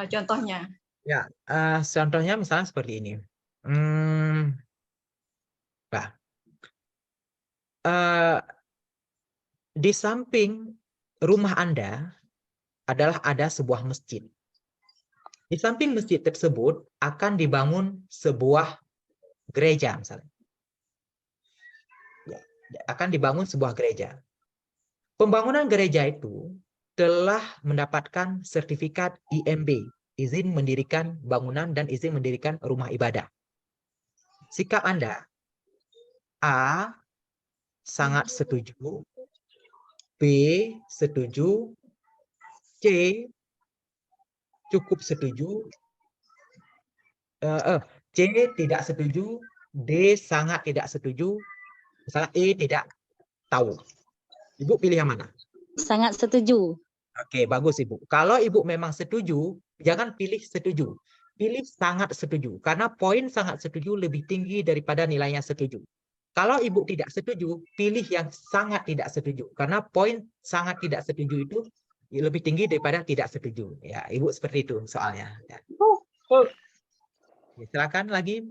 Contohnya. Ya, contohnya misalnya seperti ini. Nah, di samping rumah Anda adalah ada sebuah masjid. Di samping masjid tersebut akan dibangun sebuah gereja misalnya. Ya, akan dibangun sebuah gereja. Pembangunan gereja itu telah mendapatkan sertifikat IMB, izin mendirikan bangunan dan izin mendirikan rumah ibadah. Sikap Anda, A, sangat setuju, B, setuju, C, cukup setuju, C, tidak setuju, D, sangat tidak setuju, misalnya E, tidak tahu. Ibu pilih yang mana? Sangat setuju. Oke, bagus Ibu. Kalau Ibu memang setuju, jangan pilih setuju. Pilih sangat setuju. Karena poin sangat setuju lebih tinggi daripada nilainya setuju. Kalau Ibu tidak setuju, pilih yang sangat tidak setuju. Karena poin sangat tidak setuju itu lebih tinggi daripada tidak setuju. Ya, Ibu seperti itu soalnya. Ya. Silakan lagi.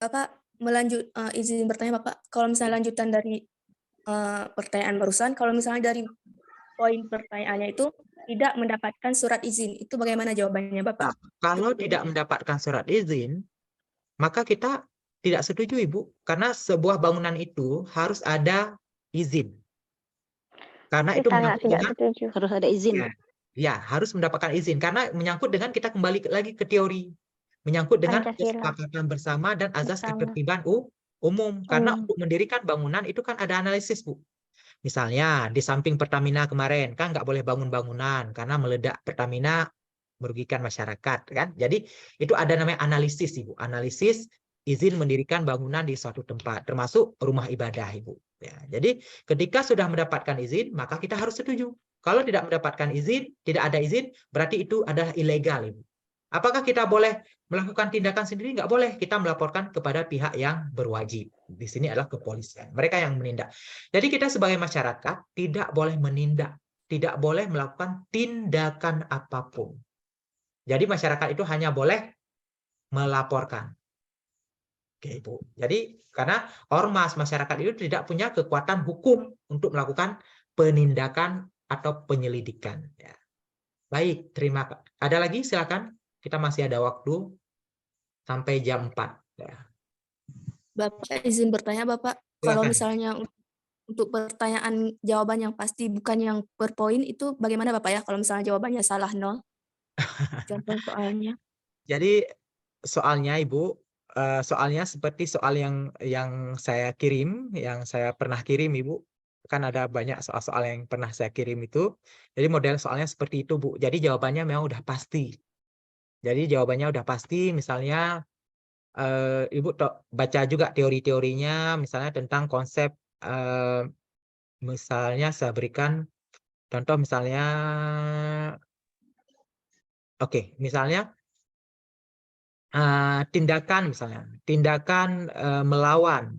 Bapak izin bertanya Bapak, kalau misalnya lanjutan dari pertanyaan barusan, kalau misalnya dari poin pertanyaannya itu tidak mendapatkan surat izin, itu bagaimana jawabannya Bapak? Nah, kalau tidak mendapatkan surat izin, maka kita tidak setuju Ibu, karena sebuah bangunan itu harus ada izin. Karena itu menyangkut dengan Harus ada izin. ya, harus mendapatkan izin karena menyangkut dengan kita kembali lagi ke teori, menyangkut dengan kesepakatan bersama dan azas ketertiban umum. Karena untuk mendirikan bangunan itu kan ada analisis Bu. Misalnya di samping Pertamina kemarin kan nggak boleh bangun bangunan karena meledak Pertamina merugikan masyarakat kan. Jadi itu ada namanya analisis Ibu, analisis izin mendirikan bangunan di suatu tempat termasuk rumah ibadah Ibu. Ya, jadi ketika sudah mendapatkan izin maka kita harus setuju. Kalau tidak mendapatkan izin, tidak ada izin, berarti itu adalah ilegal Ibu. Apakah kita boleh melakukan tindakan sendiri? Nggak boleh. Kita melaporkan kepada pihak yang berwajib. Di sini adalah kepolisian. Mereka yang menindak. Jadi kita sebagai masyarakat tidak boleh menindak. Tidak boleh melakukan tindakan apapun. Jadi masyarakat itu hanya boleh melaporkan. Oke, Ibu. Jadi karena ormas masyarakat itu tidak punya kekuatan hukum untuk melakukan penindakan atau penyelidikan. Ya. Baik, terima kasih. Ada lagi? Silakan. Kita masih ada waktu sampai jam 4. Ya. Bapak izin bertanya Bapak, kalau misalnya untuk pertanyaan jawaban yang pasti bukan yang per poin itu bagaimana Bapak ya? Kalau misalnya jawabannya salah 0. Contoh soalnya. Jadi soalnya Ibu, soalnya seperti soal yang saya kirim, yang saya pernah kirim Ibu. Kan ada banyak soal-soal yang pernah saya kirim itu. Jadi model soalnya seperti itu Bu. Jadi jawabannya memang udah pasti. Jadi jawabannya udah pasti, misalnya Ibu baca juga teori-teorinya, misalnya tentang konsep, misalnya saya berikan contoh misalnya, oke, misalnya tindakan melawan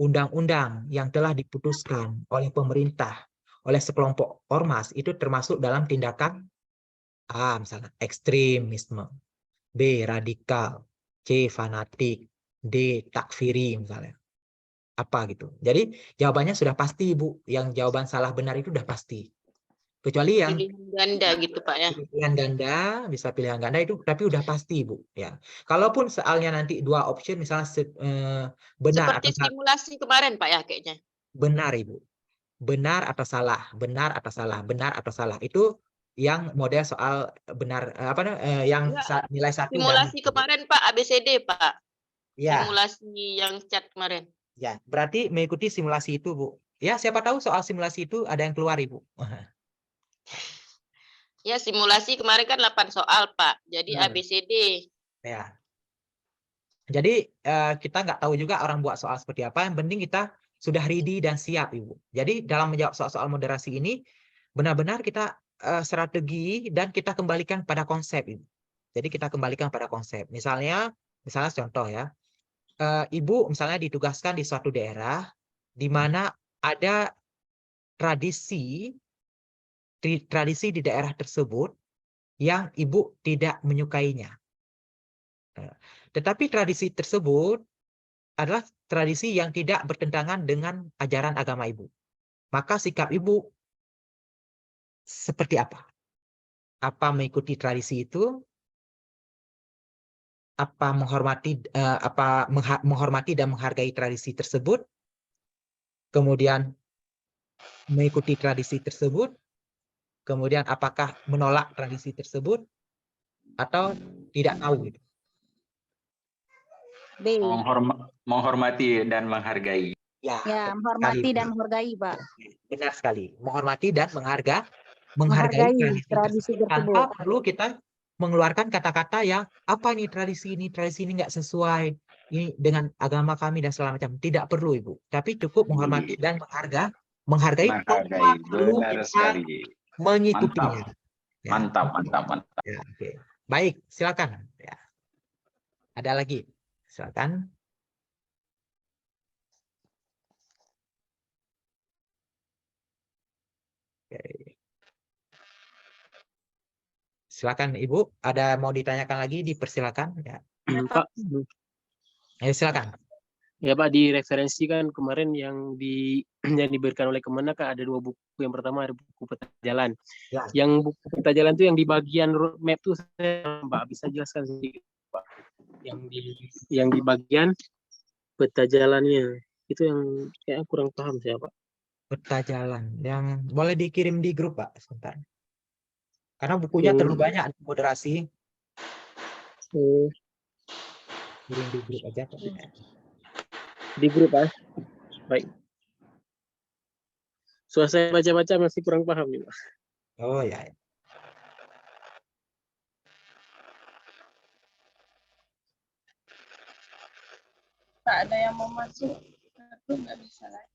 undang-undang yang telah diputuskan oleh pemerintah, oleh sekelompok ormas, itu termasuk dalam tindakan A, misalnya ekstremisme, B, radikal, C, fanatik, D, takfiri misalnya. Apa gitu. Jadi jawabannya sudah pasti Bu. Yang jawaban salah benar itu sudah pasti. Kecuali yang pilihan ganda gitu Pak ya. Pilihan ganda, bisa pilihan ganda itu tapi udah pasti Bu. Ya. Kalaupun soalnya nanti 2 option misalnya benar seperti atau salah. simulasi kemarin Pak ya kayaknya. Benar Ibu. Benar atau salah, benar atau salah, benar atau salah. Itu yang model soal benar yang nilai 1 simulasi dan kemarin Pak ABCD Pak. Ya. Simulasi yang chat kemarin. Ya, berarti mengikuti simulasi itu, Bu. Ya, siapa tahu soal simulasi itu ada yang keluar, Ibu. Ya, simulasi kemarin kan 8 soal, Pak. Jadi ABCD. Ya. Jadi kita nggak tahu juga orang buat soal seperti apa. Yang penting kita sudah ready dan siap, Ibu. Jadi dalam menjawab soal-soal moderasi ini, benar-benar kita strategi dan kita kembalikan pada konsep Ibu. Jadi kita kembalikan pada konsep. Misalnya contoh ya, Ibu misalnya ditugaskan di suatu daerah di mana ada tradisi di daerah tersebut yang Ibu tidak menyukainya. Tetapi tradisi tersebut adalah tradisi yang tidak bertentangan dengan ajaran agama Ibu. Maka sikap Ibu seperti apa? Apa mengikuti tradisi itu? Apa menghormati dan menghargai tradisi tersebut? Kemudian mengikuti tradisi tersebut? Kemudian apakah menolak tradisi tersebut atau tidak tahu? Gitu? B. Menghormati dan menghargai. Ya, benar menghormati sekali, dan Bu. menghargai, Pak. Benar sekali. Menghormati dan menghargai Menghargai tradisi tradisi tersebut tanpa tersebut. perlu kita mengeluarkan kata-kata yang apa ini tradisi ini nggak sesuai ini dengan agama kami dan segala macam. Tidak perlu Ibu. Tapi cukup menghormati dan menghargai tanpa perlu Benar kita sekali. mengikutinya. Mantap. Ya, oke. Baik, silakan. Ya. Ada lagi? Silakan. Oke. Silakan Ibu, ada mau ditanyakan lagi, dipersilakan ya. Pak, Ayo silakan. ya Pak, di referensi kan kemarin yang yang diberikan oleh Kemenak kan ada 2 buku. Yang pertama ada buku peta jalan. Ya. Yang buku peta jalan itu yang di bagian roadmap tuh saya Pak bisa jelaskan sedikit Pak. Yang di bagian peta jalannya itu yang kayak kurang paham saya Pak. Peta jalan yang boleh dikirim di grup Pak sebentar. Karena bukunya terlalu banyak moderasi. Kirim di grup aja. Di grup Pak. Baik. Soal saya baca-baca masih kurang paham nih Pak. Oh ya. Tak ada yang mau masuk, aku nggak bisa lagi.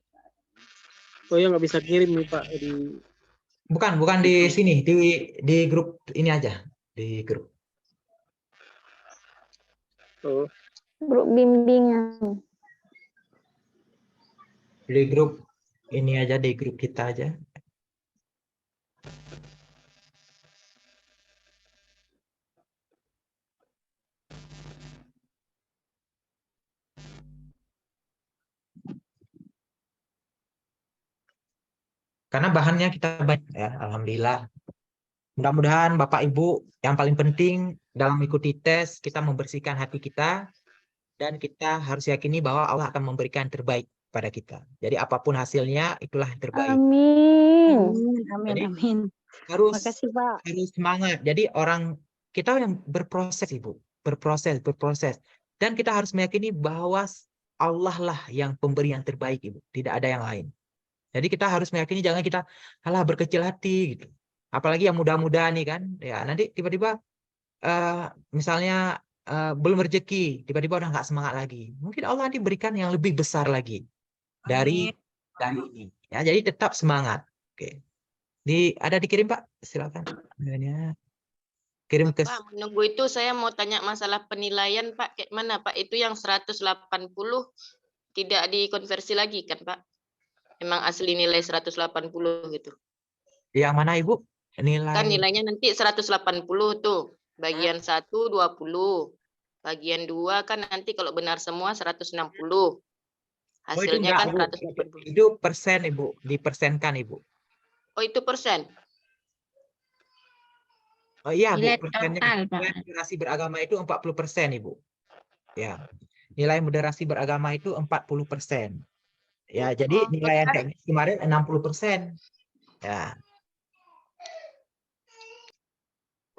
Oh ya nggak bisa kirim nih Pak Bukan di sini, di grup ini aja, di grup. Oh. Grup bimbingan. Di grup ini aja, di grup kita aja. Karena bahannya kita banyak ya, alhamdulillah. Mudah-mudahan Bapak Ibu yang paling penting dalam mengikuti tes kita membersihkan hati kita dan kita harus yakini bahwa Allah akan memberikan terbaik pada kita. Jadi apapun hasilnya itulah yang terbaik. Amin. Jadi, Amin. Makasih Pak. Harus semangat. Jadi orang kita yang berproses Ibu, berproses. Dan kita harus meyakini bahwa Allah lah yang pemberi yang terbaik Ibu, tidak ada yang lain. Jadi kita harus meyakini, jangan kita berkecil hati gitu. Apalagi yang muda-muda nih kan, ya nanti tiba-tiba misalnya belum rezeki, tiba-tiba udah nggak semangat lagi. Mungkin Allah nanti berikan yang lebih besar lagi dari ini. Ya, jadi tetap semangat. Oke. Ada dikirim Pak, silakan. Kirim ke. Pak, menunggu itu saya mau tanya masalah penilaian Pak, kayak mana Pak? Itu yang 180 tidak dikonversi lagi kan Pak? Emang asli nilai 180 gitu. Yang mana Ibu? Kan nilainya nanti 180 tuh. Bagian 1 20. Bagian 2 kan nanti kalau benar semua 160. Hasilnya kan 180. Itu persen Ibu, dipersenkan Ibu. Oh, itu persen. Oh iya Bu, Nilai persennya total, Pak. nilai moderasi beragama itu 40% Ibu. Ya. Nilai moderasi beragama itu 40%. Ya, jadi nilai yang teknis kemarin 60%. Ya.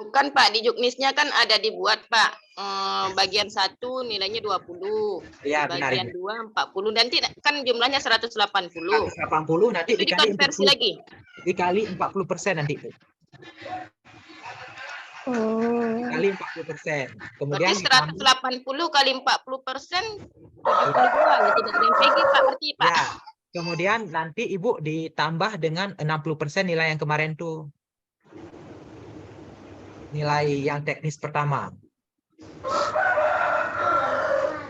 Bukan Pak, di Juknisnya kan ada dibuat Pak. Bagian 1 nilainya 20. Ya, benar. Bagian 2 40. Nanti kan jumlahnya 180. 180 nanti itu dikonversi lagi. Dikali 40% nanti itu. Kali 40%. Kemudian berarti 180 kali 40%, 72 ya, tidak ada yang PG Pak, berarti Pak. Ya, Kemudian nanti Ibu ditambah dengan 60% nilai yang kemarin tuh. Nilai yang teknis pertama.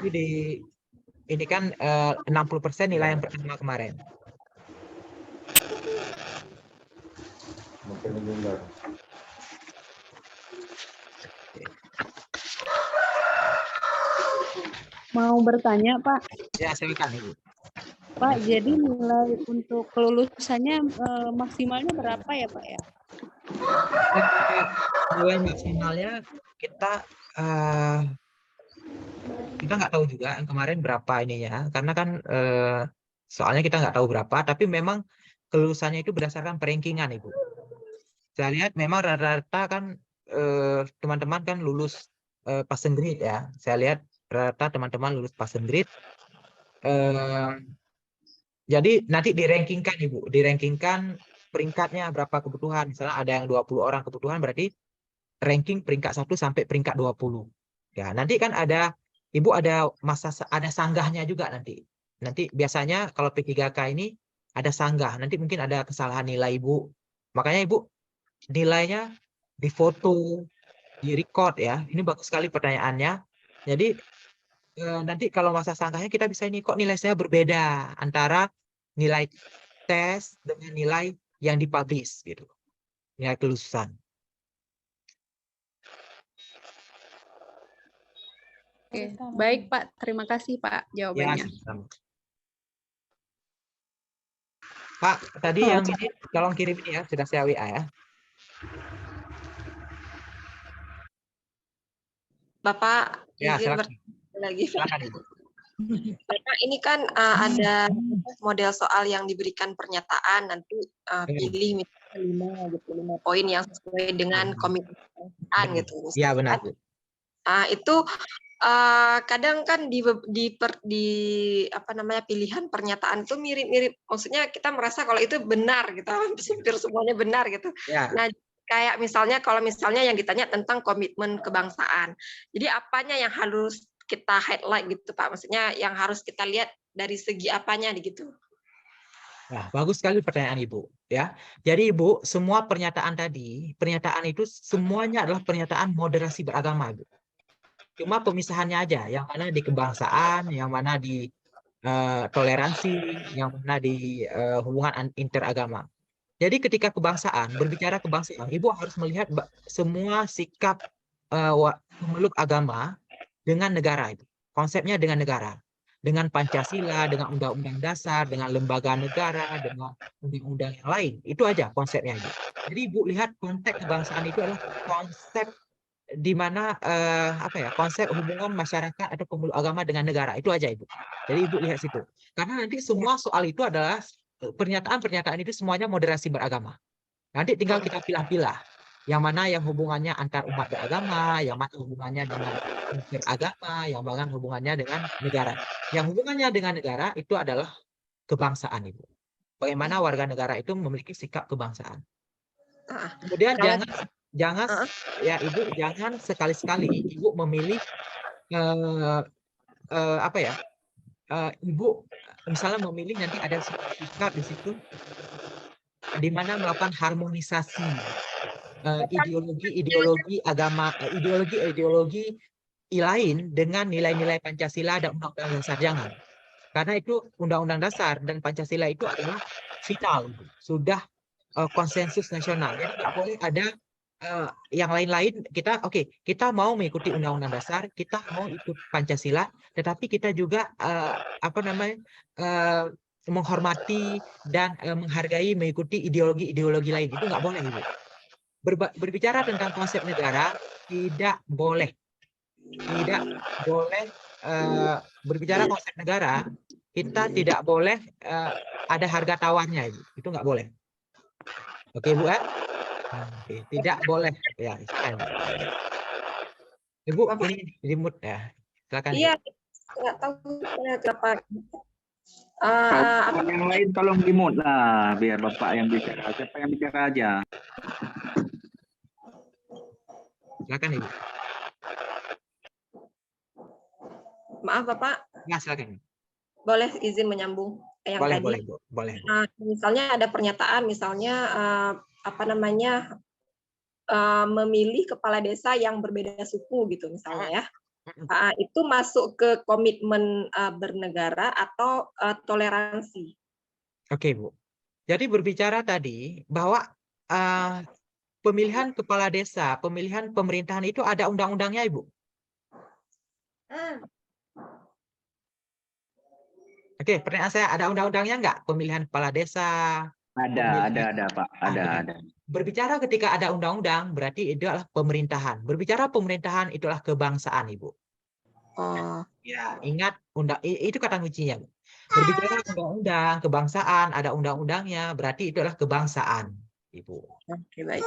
Ini kan 60% nilai yang pertama kemarin. Mau bertanya, Pak. Ya, silakan Ibu. Pak, jadi nilai untuk kelulusannya maksimalnya berapa ya, Pak ya? Nilai maksimalnya kita nggak tahu juga yang kemarin berapa ininya, karena kan soalnya kita nggak tahu berapa, tapi memang kelulusannya itu berdasarkan perankingan, Ibu. Saya lihat memang rata-rata kan teman-teman kan lulus passing grade ya. Saya lihat rata-rata teman-teman lulus passing grade. Jadi nanti dirankingkan Ibu, dirankingkan peringkatnya berapa kebutuhan. Misalnya ada yang 20 orang kebutuhan, berarti ranking peringkat 1 sampai peringkat 20. Ya, nanti kan ada Ibu ada ada sanggahnya juga nanti. Nanti biasanya kalau P3K ini ada sanggah, nanti mungkin ada kesalahan nilai Ibu. Makanya Ibu nilainya difoto, direcord ya. Ini bagus sekali pertanyaannya. Jadi nanti kalau masa sanggahnya kita bisa ini kok nilai saya berbeda antara nilai tes dengan nilai yang dipublish gitu. Nilai kelulusan. Oke, baik Pak. Terima kasih Pak jawabannya. Ya, Pak, tadi yang ini tolong kirim ini ya, sudah saya WA ya. Bapak Ya, izin silakan. lagi. Silakan, Ibu. Bapak ini kan ada model soal yang diberikan pernyataan, nanti pilih misalnya 5 poin yang sesuai dengan komitmen gitu. Iya benar. Itu kadang kan di apa namanya pilihan pernyataan itu mirip-mirip, maksudnya kita merasa kalau itu benar gitu, hampir semuanya benar gitu. Ya. Nah, kayak misalnya kalau misalnya yang ditanya tentang komitmen kebangsaan, jadi apanya yang harus kita highlight gitu Pak, maksudnya yang harus kita lihat dari segi apanya gitu. Nah, bagus sekali pertanyaan Ibu ya. Jadi Ibu, semua pernyataan tadi, pernyataan itu semuanya adalah pernyataan moderasi beragama, Ibu. Cuma pemisahannya aja, yang mana di kebangsaan, yang mana di toleransi, yang mana di hubungan interagama. Jadi ketika kebangsaan, berbicara kebangsaan, Ibu harus melihat semua sikap pemeluk agama dengan negara itu. Konsepnya dengan negara. Dengan Pancasila, dengan Undang-Undang Dasar, dengan lembaga negara, dengan undang-undang yang lain. Itu aja konsepnya, Ibu. Jadi Ibu lihat konteks kebangsaan itu adalah konsep di mana konsep hubungan masyarakat atau pemeluk agama dengan negara. Itu aja, Ibu. Jadi Ibu lihat situ. Karena nanti semua soal itu adalah pernyataan-pernyataan itu semuanya moderasi beragama. Nanti tinggal kita pilah-pilah yang mana yang hubungannya antar umat beragama, yang mana hubungannya dengan beragama, yang mana hubungannya dengan negara. Yang hubungannya dengan negara itu adalah kebangsaan, Ibu. Bagaimana warga negara itu memiliki sikap kebangsaan. Kemudian jangan ya Ibu, jangan sekali-sekali Ibu memilih Ibu misalnya memilih nanti ada sikap di situ di mana melakukan harmonisasi ideologi agama, ideologi lain dengan nilai-nilai Pancasila dan Undang-Undang Dasar. Jangan. Karena itu Undang-Undang Dasar dan Pancasila itu adalah final, sudah konsensus nasional. Jadi nggak boleh ada yang lain-lain. Kita mau mengikuti Undang-Undang Dasar, kita mau ikut Pancasila, tetapi kita juga menghormati dan menghargai mengikuti ideologi-ideologi lain. Itu nggak boleh, Ibu. Berbicara tentang konsep negara tidak boleh berbicara konsep negara, kita tidak boleh ada harga tawarnya, itu nggak boleh. Oke Bu ya? Oke, tidak boleh ya. Ibu ini remote ya, silakan. Iya, nggak tahu kenapa. Yang lain tolong remote lah biar Bapak yang bicara. Siapa yang bicara aja. Silakan Ibu. Maaf Bapak. Ya, silakan. Boleh izin menyambung? yang Boleh, tadi. boleh, Bu. Boleh, Bu. Misalnya ada pernyataan, misalnya apa namanya, memilih kepala desa yang berbeda suku gitu misalnya ya. Itu masuk ke komitmen bernegara atau toleransi? Oke, Bu. Jadi berbicara tadi bahwa pemilihan kepala desa, pemilihan pemerintahan itu ada undang-undangnya, Ibu. Oke, pertanyaan saya, ada undang-undangnya nggak pemilihan kepala desa? Ada Pak, ada. Berbicara ketika ada undang-undang, berarti itu adalah pemerintahan. Berbicara pemerintahan, itulah kebangsaan, Ibu. Ya, ingat itu kata kuncinya, Bu. Berbicara undang-undang, kebangsaan, ada undang-undangnya, berarti itu adalah kebangsaan, Ibu. Oke, baik.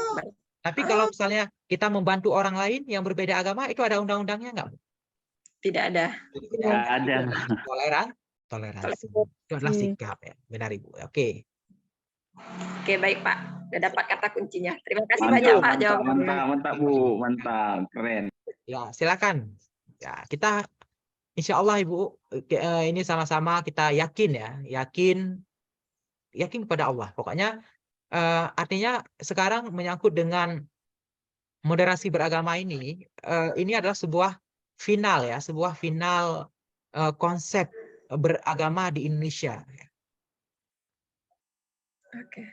Tapi kalau misalnya kita membantu orang lain yang berbeda agama, itu ada undang-undangnya nggak, Bu? Tidak ada. Ada. Toleransi. Itu adalah sikap, ya. Benar, Ibu. Oke. Oke, baik Pak. Sudah dapat kata kuncinya. Terima kasih banyak Pak jawabannya. Mantap Bu, mantap, keren. Ya, silakan. Ya, kita insya Allah Ibu, ini sama-sama kita yakin ya, yakin kepada Allah. Pokoknya artinya sekarang menyangkut dengan moderasi beragama ini adalah sebuah final ya, sebuah final konsep beragama di Indonesia. Oke.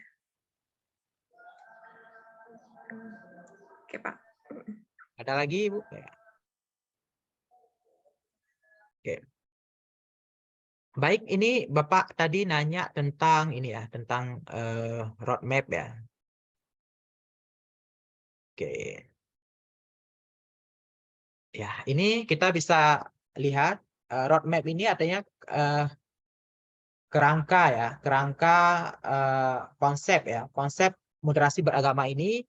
Oke Pak. Ada lagi Ibu? Ya. Oke. Baik, ini Bapak tadi nanya tentang ini ya, tentang roadmap ya. Oke. Ya, ini kita bisa lihat roadmap ini artinya kerangka ya, kerangka konsep ya, konsep moderasi beragama ini.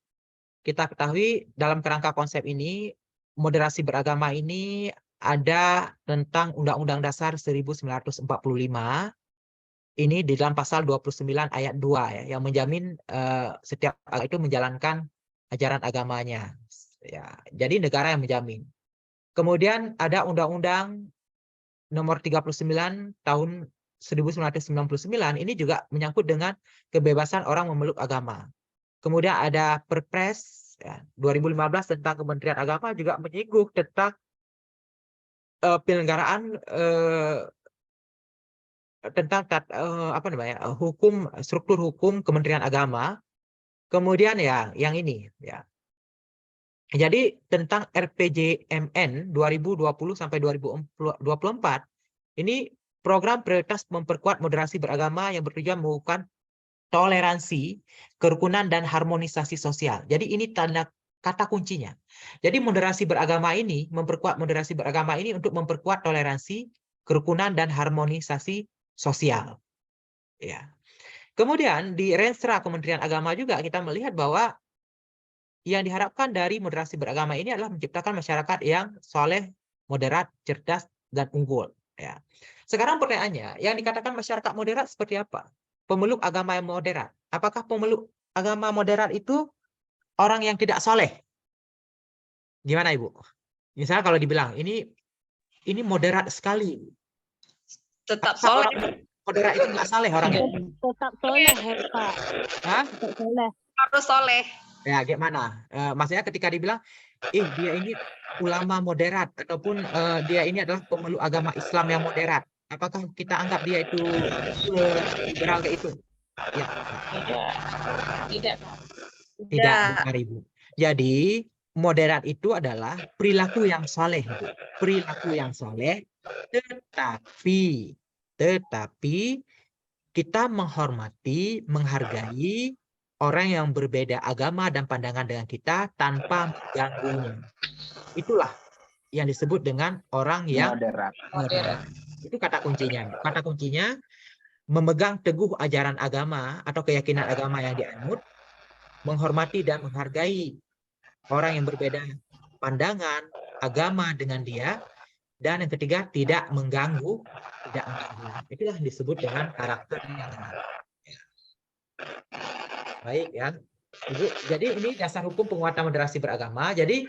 Kita ketahui dalam kerangka konsep ini, moderasi beragama ini ada tentang Undang-Undang Dasar 1945. Ini di dalam pasal 29 ayat 2 ya, yang menjamin setiap agama itu menjalankan ajaran agamanya. Ya, jadi negara yang menjamin. Kemudian ada Undang-Undang nomor 39 tahun 1999, ini juga menyangkut dengan kebebasan orang memeluk agama. Kemudian ada Perpres ya, 2015 tentang Kementerian Agama juga menyinggung tentang penyelenggaraan tentang apa namanya, hukum, struktur hukum Kementerian Agama. Kemudian ya yang ini ya. Jadi tentang RPJMN 2020 sampai 2024 ini program prioritas memperkuat moderasi beragama yang bertujuan mengukuhkan toleransi, kerukunan, dan harmonisasi sosial. Jadi ini tanda kata kuncinya. Jadi moderasi beragama ini, memperkuat moderasi beragama ini untuk memperkuat toleransi, kerukunan, dan harmonisasi sosial. Ya. Kemudian di Renstra Kementerian Agama juga kita melihat bahwa yang diharapkan dari moderasi beragama ini adalah menciptakan masyarakat yang soleh, moderat, cerdas, dan unggul. Ya. Sekarang pertanyaannya, yang dikatakan masyarakat moderat seperti apa? Pemeluk agama yang moderat. Apakah pemeluk agama moderat itu orang yang tidak soleh? Gimana Ibu? Misalnya kalau dibilang ini moderat sekali. Tetap soleh. Moderat itu nggak soleh orangnya. Tetap soleh Pak. Hah? Tetap soleh. Harus soleh. Ya gimana? Maksudnya ketika dibilang, dia ini ulama moderat ataupun dia ini adalah pemeluk agama Islam yang moderat. Apakah kita anggap dia itu liberal kayak itu? Ya. Tidak. Tidak, benar Ibu. Jadi moderat itu adalah perilaku yang soleh, Bu. Perilaku yang soleh, tetapi kita menghormati, menghargai orang yang berbeda agama dan pandangan dengan kita tanpa mengganggunya. Itulah yang disebut dengan orang yang moderat. Itu kata kuncinya. Kata kuncinya memegang teguh ajaran agama atau keyakinan agama yang dianut, menghormati dan menghargai orang yang berbeda pandangan agama dengan dia, dan yang ketiga tidak mengganggu, tidak mengganggu. Itulah yang disebut dengan karakter yang benar. Baik ya, Ibu. Jadi ini dasar hukum penguatan moderasi beragama. Jadi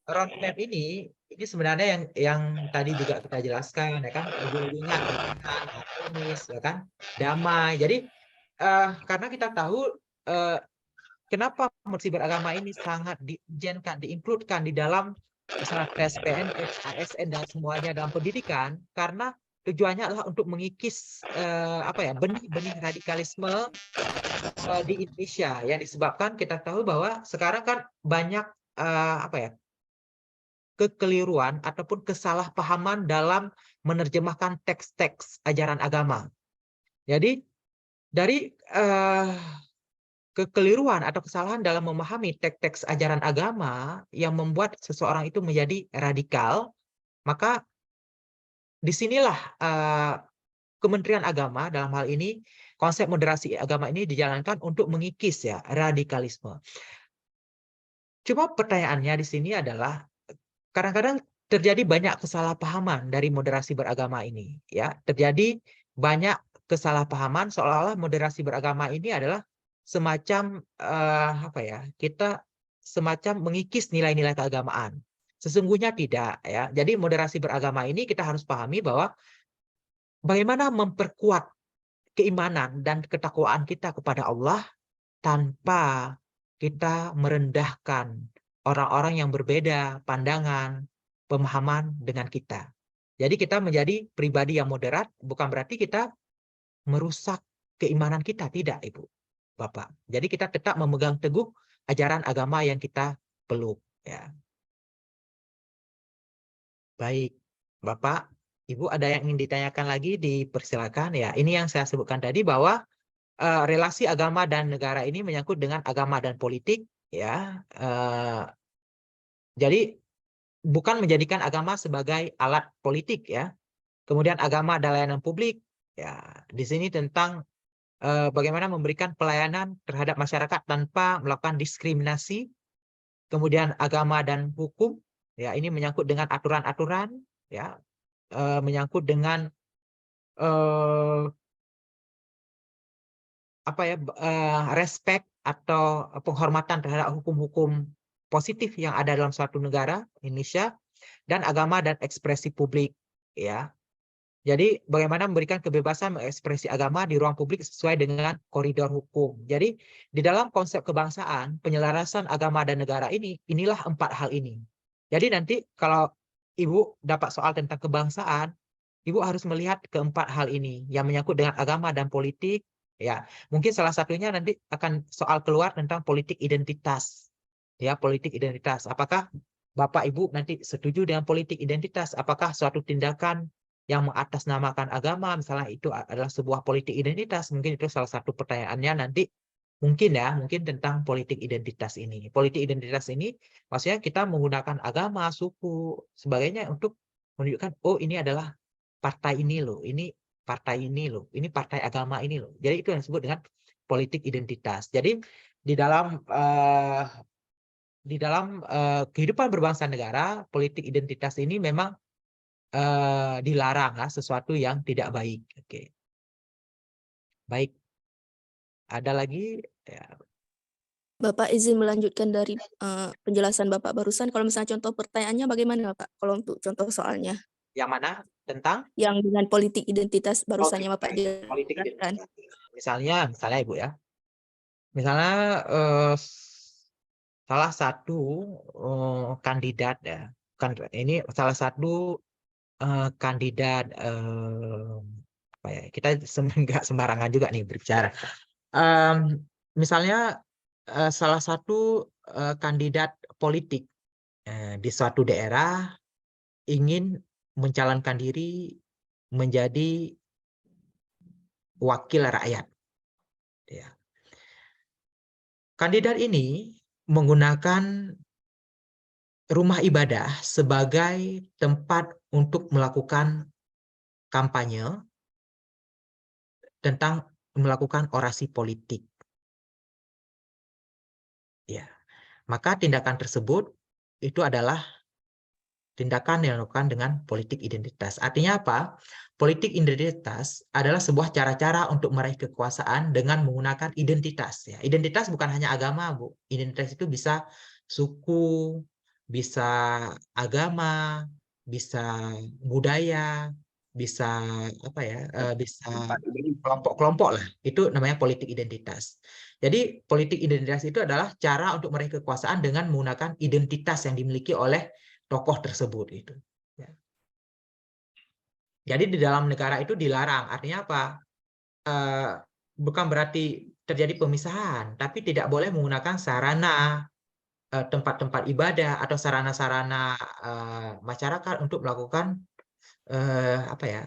roadmap ini ini sebenarnya yang tadi juga kita jelaskan, ya kan, ujung-ujungnya harmonis, ya kan, damai. Jadi karena kita tahu kenapa mesti beragama ini sangat diizinkan, diinkludkan di dalam misalnya tes PNS, ASN dan semuanya dalam pendidikan, karena tujuannya adalah untuk mengikis benih-benih radikalisme di Indonesia, ya, disebabkan kita tahu bahwa sekarang kan banyak kekeliruan ataupun kesalahpahaman dalam menerjemahkan teks-teks ajaran agama. Jadi dari kekeliruan atau kesalahan dalam memahami teks-teks ajaran agama yang membuat seseorang itu menjadi radikal, maka disinilah Kementerian Agama dalam hal ini, konsep moderasi agama ini dijalankan untuk mengikis ya radikalisme. Cuma pertanyaannya di sini adalah kadang-kadang terjadi banyak kesalahpahaman dari moderasi beragama ini, ya. Terjadi banyak kesalahpahaman seolah-olah moderasi beragama ini adalah semacam kita semacam mengikis nilai-nilai keagamaan. Sesungguhnya tidak, ya. Jadi moderasi beragama ini kita harus pahami bahwa bagaimana memperkuat keimanan dan ketakwaan kita kepada Allah tanpa kita merendahkan orang-orang yang berbeda pandangan, pemahaman dengan kita. Jadi kita menjadi pribadi yang moderat bukan berarti kita merusak keimanan kita, tidak, Ibu, Bapak. Jadi kita tetap memegang teguh ajaran agama yang kita peluk, ya. Baik, Bapak, Ibu, ada yang ingin ditanyakan lagi, dipersilakan ya. Ini yang saya sebutkan tadi bahwa relasi agama dan negara ini menyangkut dengan agama dan politik, ya. Jadi bukan menjadikan agama sebagai alat politik, ya. Kemudian agama dan layanan publik, ya. Di sini tentang bagaimana memberikan pelayanan terhadap masyarakat tanpa melakukan diskriminasi. Kemudian agama dan hukum, ya, ini menyangkut dengan aturan-aturan, ya, menyangkut dengan respect atau penghormatan terhadap hukum-hukum positif yang ada dalam suatu negara, Indonesia, dan agama dan ekspresi publik, ya. Jadi bagaimana memberikan kebebasan mengekspresi agama di ruang publik sesuai dengan koridor hukum. Jadi di dalam konsep kebangsaan, penyelarasan agama dan negara ini, inilah 4 hal ini. Jadi nanti kalau Ibu dapat soal tentang kebangsaan, Ibu harus melihat keempat hal ini yang menyangkut dengan agama dan politik, ya. Mungkin salah satunya nanti akan soal keluar tentang politik identitas. Ya, politik identitas. Apakah Bapak Ibu nanti setuju dengan politik identitas? Apakah suatu tindakan yang mengatasnamakan agama, misalnya itu adalah sebuah politik identitas? Mungkin itu salah satu pertanyaannya nanti, mungkin ya, mungkin tentang politik identitas ini. Politik identitas ini maksudnya kita menggunakan agama, suku, sebagainya untuk menunjukkan, oh ini adalah partai ini loh, ini partai ini loh, ini partai agama ini loh. Jadi itu yang disebut dengan politik identitas. Jadi di dalam kehidupan berbangsa negara, politik identitas ini memang dilarang, sesuatu yang tidak baik. Oke. Baik. Ada lagi? Ya. Bapak izin melanjutkan dari penjelasan Bapak barusan. Kalau misalnya contoh pertanyaannya bagaimana Bapak? Kalau untuk contoh soalnya. Yang mana? Tentang? Yang dengan politik identitas barusannya Bapak politik jelaskan. Misalnya Ibu ya. Misalnya salah satu kandidat ya, ini salah satu kandidat kita nggak sembarangan juga nih berbicara. Misalnya salah satu kandidat politik di suatu daerah ingin mencalonkan diri menjadi wakil rakyat. Ya. Kandidat ini menggunakan rumah ibadah sebagai tempat untuk melakukan kampanye tentang melakukan orasi politik. Ya. Maka tindakan tersebut itu adalah tindakan yang dilakukan dengan politik identitas. Artinya apa? Politik identitas adalah sebuah cara-cara untuk meraih kekuasaan dengan menggunakan identitas. Ya. Identitas bukan hanya agama, Bu. Identitas itu bisa suku, bisa agama, bisa budaya, bisa apa ya, bisa kelompok-kelompok lah. Itu namanya politik identitas. Jadi politik identitas itu adalah cara untuk meraih kekuasaan dengan menggunakan identitas yang dimiliki oleh tokoh tersebut itu. Ya. Jadi di dalam negara itu dilarang. Artinya apa? Bukan berarti terjadi pemisahan, tapi tidak boleh menggunakan sarana tempat-tempat ibadah atau sarana-sarana masyarakat untuk melakukan apa ya,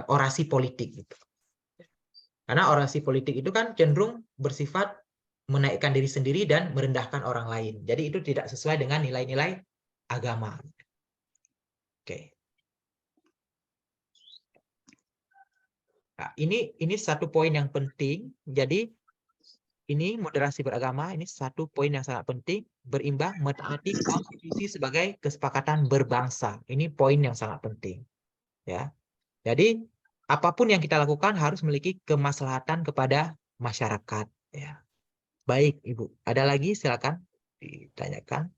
orasi politik gitu. Karena orasi politik itu kan cenderung bersifat menaikkan diri sendiri dan merendahkan orang lain. Jadi itu tidak sesuai dengan nilai-nilai agama. Oke. Nah, ini satu poin yang penting. Jadi ini moderasi beragama, ini satu poin yang sangat penting, berimbang mentaati konstitusi sebagai kesepakatan berbangsa. Ini poin yang sangat penting. Ya. Jadi apapun yang kita lakukan harus memiliki kemaslahatan kepada masyarakat. Ya. Baik, Ibu. Ada lagi? Silakan ditanyakan.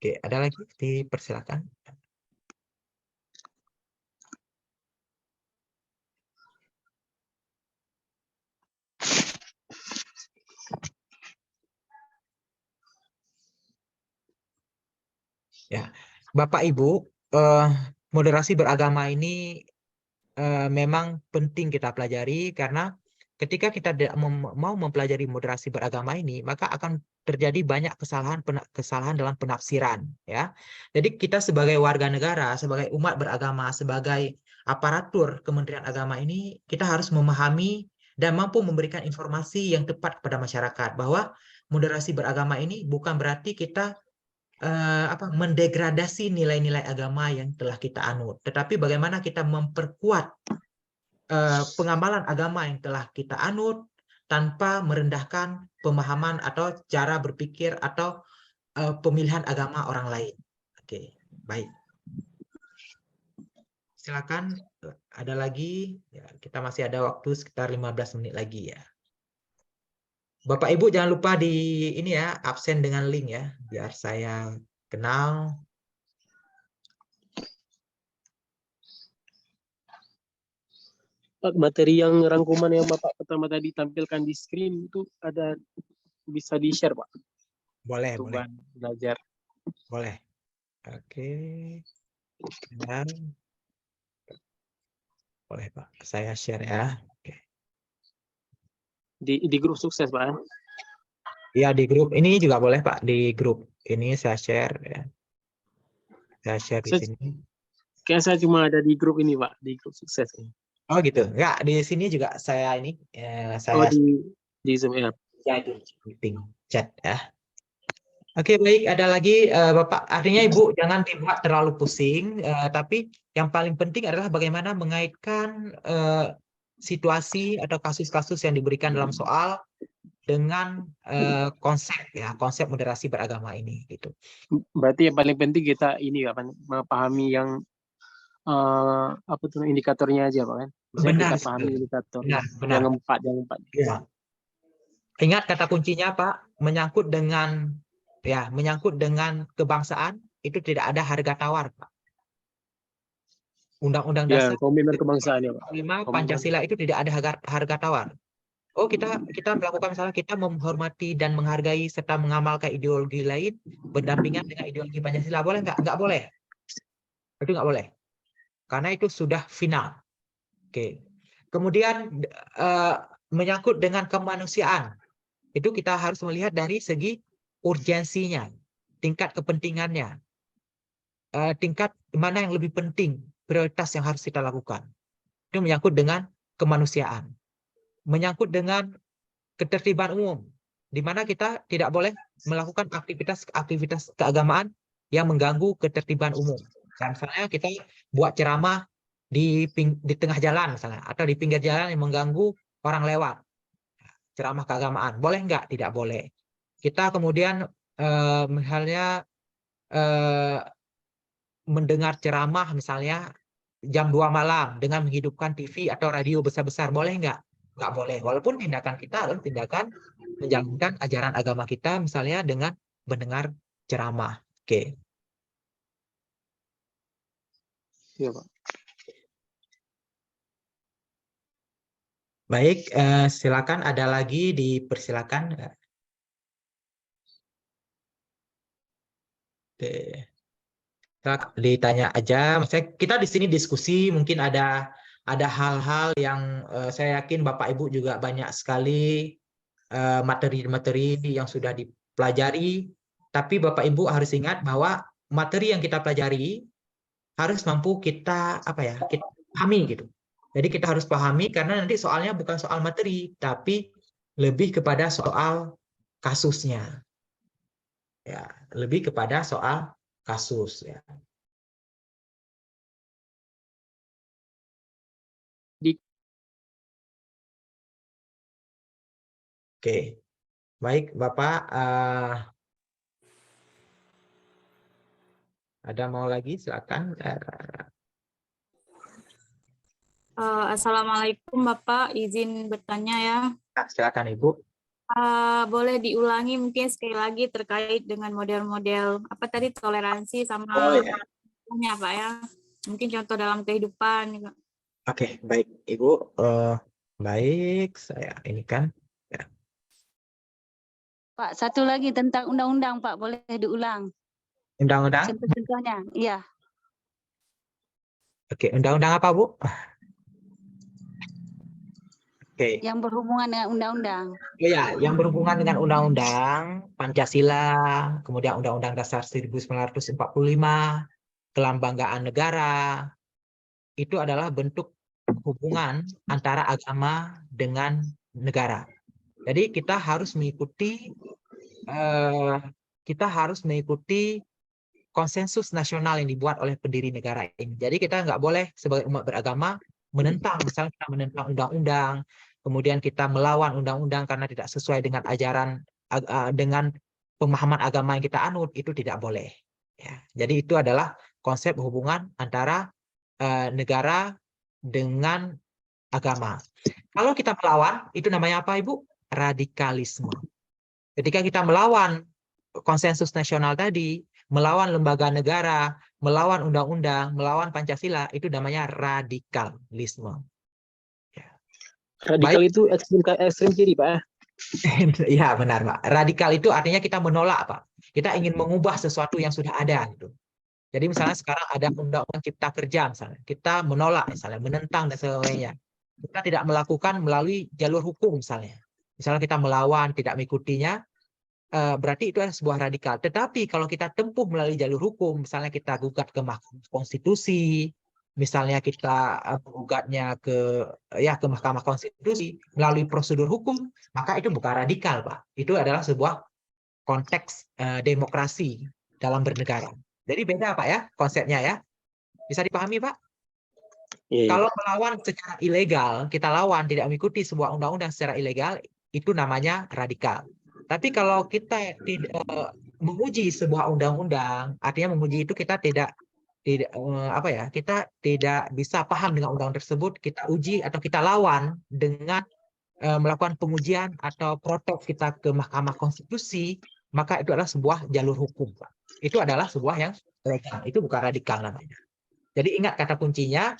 Oke, ada lagi? Dipersilakan. Ya, Bapak Ibu, moderasi beragama ini memang penting kita pelajari karena ketika kita mau mempelajari moderasi beragama ini, maka akan terjadi banyak kesalahan dalam penafsiran, ya. Jadi kita sebagai warga negara, sebagai umat beragama, sebagai aparatur Kementerian Agama ini, kita harus memahami dan mampu memberikan informasi yang tepat kepada masyarakat bahwa moderasi beragama ini bukan berarti kita mendegradasi nilai-nilai agama yang telah kita anut, tetapi bagaimana kita memperkuat pengamalan agama yang telah kita anut tanpa merendahkan pemahaman atau cara berpikir atau pemilihan agama orang lain. Oke, baik. Silakan, ada lagi? Ya, kita masih ada waktu sekitar 15 menit lagi ya. Bapak Ibu jangan lupa di ini ya, absen dengan link ya, biar saya kenal. Pak, materi yang rangkuman yang Bapak pertama tadi tampilkan di screen itu ada, bisa di-share, Pak? Boleh, untuk boleh. belajar. Boleh. Oke. Dan boleh, Pak. Saya share ya. Oke. Di grup sukses, Pak. Ya, di grup ini juga boleh, Pak. Di grup ini saya share ya. Saya share di sini. Kayak saya cuma ada di grup ini, Pak, di grup sukses. Oh gitu. Enggak, di sini juga saya ini saya di Zoom ya. Ya, itu meeting chat ya. Oke, baik. Ada lagi Bapak. Artinya Ibu jangan dibuat terlalu pusing, tapi yang paling penting adalah bagaimana mengaitkan situasi atau kasus-kasus yang diberikan dalam soal dengan konsep ya, konsep moderasi beragama ini gitu. Berarti yang paling penting kita ini apa, memahami yang apa tuh indikatornya aja, Pak, kan? Misalnya Benar, kita pahami indikator benar. yang empat. Ya. Ingat kata kuncinya, Pak, menyangkut dengan kebangsaan itu tidak ada harga tawar, Pak. Undang-Undang Ya, Dasar komitmen kebangsaan ya, Pak. 5 Pancasila itu tidak ada harga tawar. Oh, kita melakukan misalnya kita menghormati dan menghargai serta mengamalkan ideologi lain berdampingan dengan ideologi Pancasila, boleh nggak? Nggak boleh. Itu nggak boleh. Karena itu sudah final. Oke. Kemudian menyangkut dengan kemanusiaan. Itu kita harus melihat dari segi urgensinya, tingkat kepentingannya, tingkat mana yang lebih penting, prioritas yang harus kita lakukan. Itu menyangkut dengan kemanusiaan. Menyangkut dengan ketertiban umum, di mana kita tidak boleh melakukan aktivitas keagamaan yang mengganggu ketertiban umum. Misalnya kita buat ceramah di tengah jalan misalnya, atau di pinggir jalan yang mengganggu orang lewat. Ceramah keagamaan, boleh nggak? Tidak boleh. Kita kemudian misalnya mendengar ceramah misalnya jam 2 malam dengan menghidupkan TV atau radio besar-besar, boleh nggak? Nggak boleh. Walaupun tindakan kita adalah tindakan menjalankan ajaran agama kita, misalnya dengan mendengar ceramah. Oke. Iya, Pak. Baik, silakan ada lagi dipersilakan. Oke. Silakan ditanya aja. Maksudnya kita di sini diskusi, mungkin ada hal-hal yang saya yakin Bapak Ibu juga banyak sekali materi-materi yang sudah dipelajari. Tapi Bapak Ibu harus ingat bahwa materi yang kita pelajari harus mampu kita kita pahami gitu. Jadi kita harus pahami karena nanti soalnya bukan soal materi, tapi lebih kepada soal kasusnya. Ya, lebih kepada soal kasus ya. Oke, baik Bapak, ada mau lagi silakan. Assalamualaikum Bapak, izin bertanya ya. Silakan Ibu. Boleh diulangi mungkin sekali lagi terkait dengan model-model apa tadi toleransi sama Pak ya. Mungkin contoh dalam kehidupan. Oke, baik Ibu. Baik, saya ini kan. Ya. Pak, satu lagi tentang undang-undang Pak, boleh diulang? Undang-undang? Contoh-contohnya, iya. Oke, undang-undang apa Bu? Oke. Yang berhubungan dengan undang-undang. Ya, yang berhubungan dengan undang-undang Pancasila, kemudian Undang-Undang Dasar 1945, kelambanggaan negara, itu adalah bentuk hubungan antara agama dengan negara. Jadi kita harus mengikuti konsensus nasional yang dibuat oleh pendiri negara ini. Jadi kita nggak boleh sebagai umat beragama menentang, misalnya kita menentang undang-undang, kemudian kita melawan undang-undang karena tidak sesuai dengan ajaran, dengan pemahaman agama yang kita anut, itu tidak boleh. Ya. Jadi itu adalah konsep hubungan antara negara dengan agama. Kalau kita melawan, itu namanya apa Ibu? Radikalisme. Ketika kita melawan konsensus nasional tadi, melawan lembaga negara, melawan undang-undang, melawan Pancasila, itu namanya radikalisme. Radikal itu ekstrem kiri, Pak. Iya, benar, Pak. Radikal itu artinya kita menolak, Pak. Kita ingin mengubah sesuatu yang sudah ada. Gitu. Jadi misalnya sekarang ada undang-undang cipta kerja, misalnya. Kita menolak, misalnya, menentang dan sebagainya. Kita tidak melakukan melalui jalur hukum, misalnya. Misalnya kita melawan, tidak mengikutinya, berarti itu adalah sebuah radikal. Tetapi kalau kita tempuh melalui jalur hukum, misalnya kita gugat ke Mahkamah Konstitusi, misalnya kita menggugatnya ke Mahkamah Konstitusi melalui prosedur hukum, maka itu bukan radikal, Pak. Itu adalah sebuah konteks demokrasi dalam bernegara. Jadi beda, Pak, ya, konsepnya ya. Bisa dipahami, Pak? Iya. Kalau melawan secara ilegal, kita lawan, tidak mengikuti sebuah undang-undang secara ilegal, itu namanya radikal. Tapi kalau kita tidak menguji sebuah undang-undang, artinya menguji itu kita kita tidak bisa paham dengan undang-undang tersebut, kita uji atau kita lawan dengan melakukan pengujian atau protes kita ke Mahkamah Konstitusi, maka itu adalah sebuah jalur hukum, Pak. Itu adalah sebuah yang legal, itu bukan radikal namanya. Jadi ingat kata kuncinya,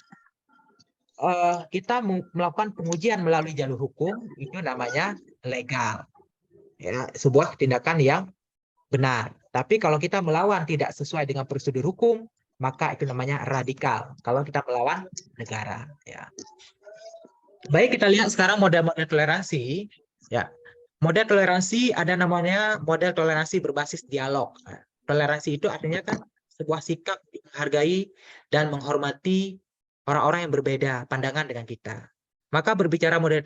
kita melakukan pengujian melalui jalur hukum, itu namanya legal. Ya, sebuah tindakan yang benar. Tapi kalau kita melawan tidak sesuai dengan prosedur hukum, maka itu namanya radikal. Kalau kita melawan negara, ya. Baik, kita lihat sekarang model-model toleransi. Ya, model toleransi ada namanya model toleransi berbasis dialog. Toleransi itu artinya kan sebuah sikap menghargai dan menghormati orang-orang yang berbeda pandangan dengan kita. Maka berbicara model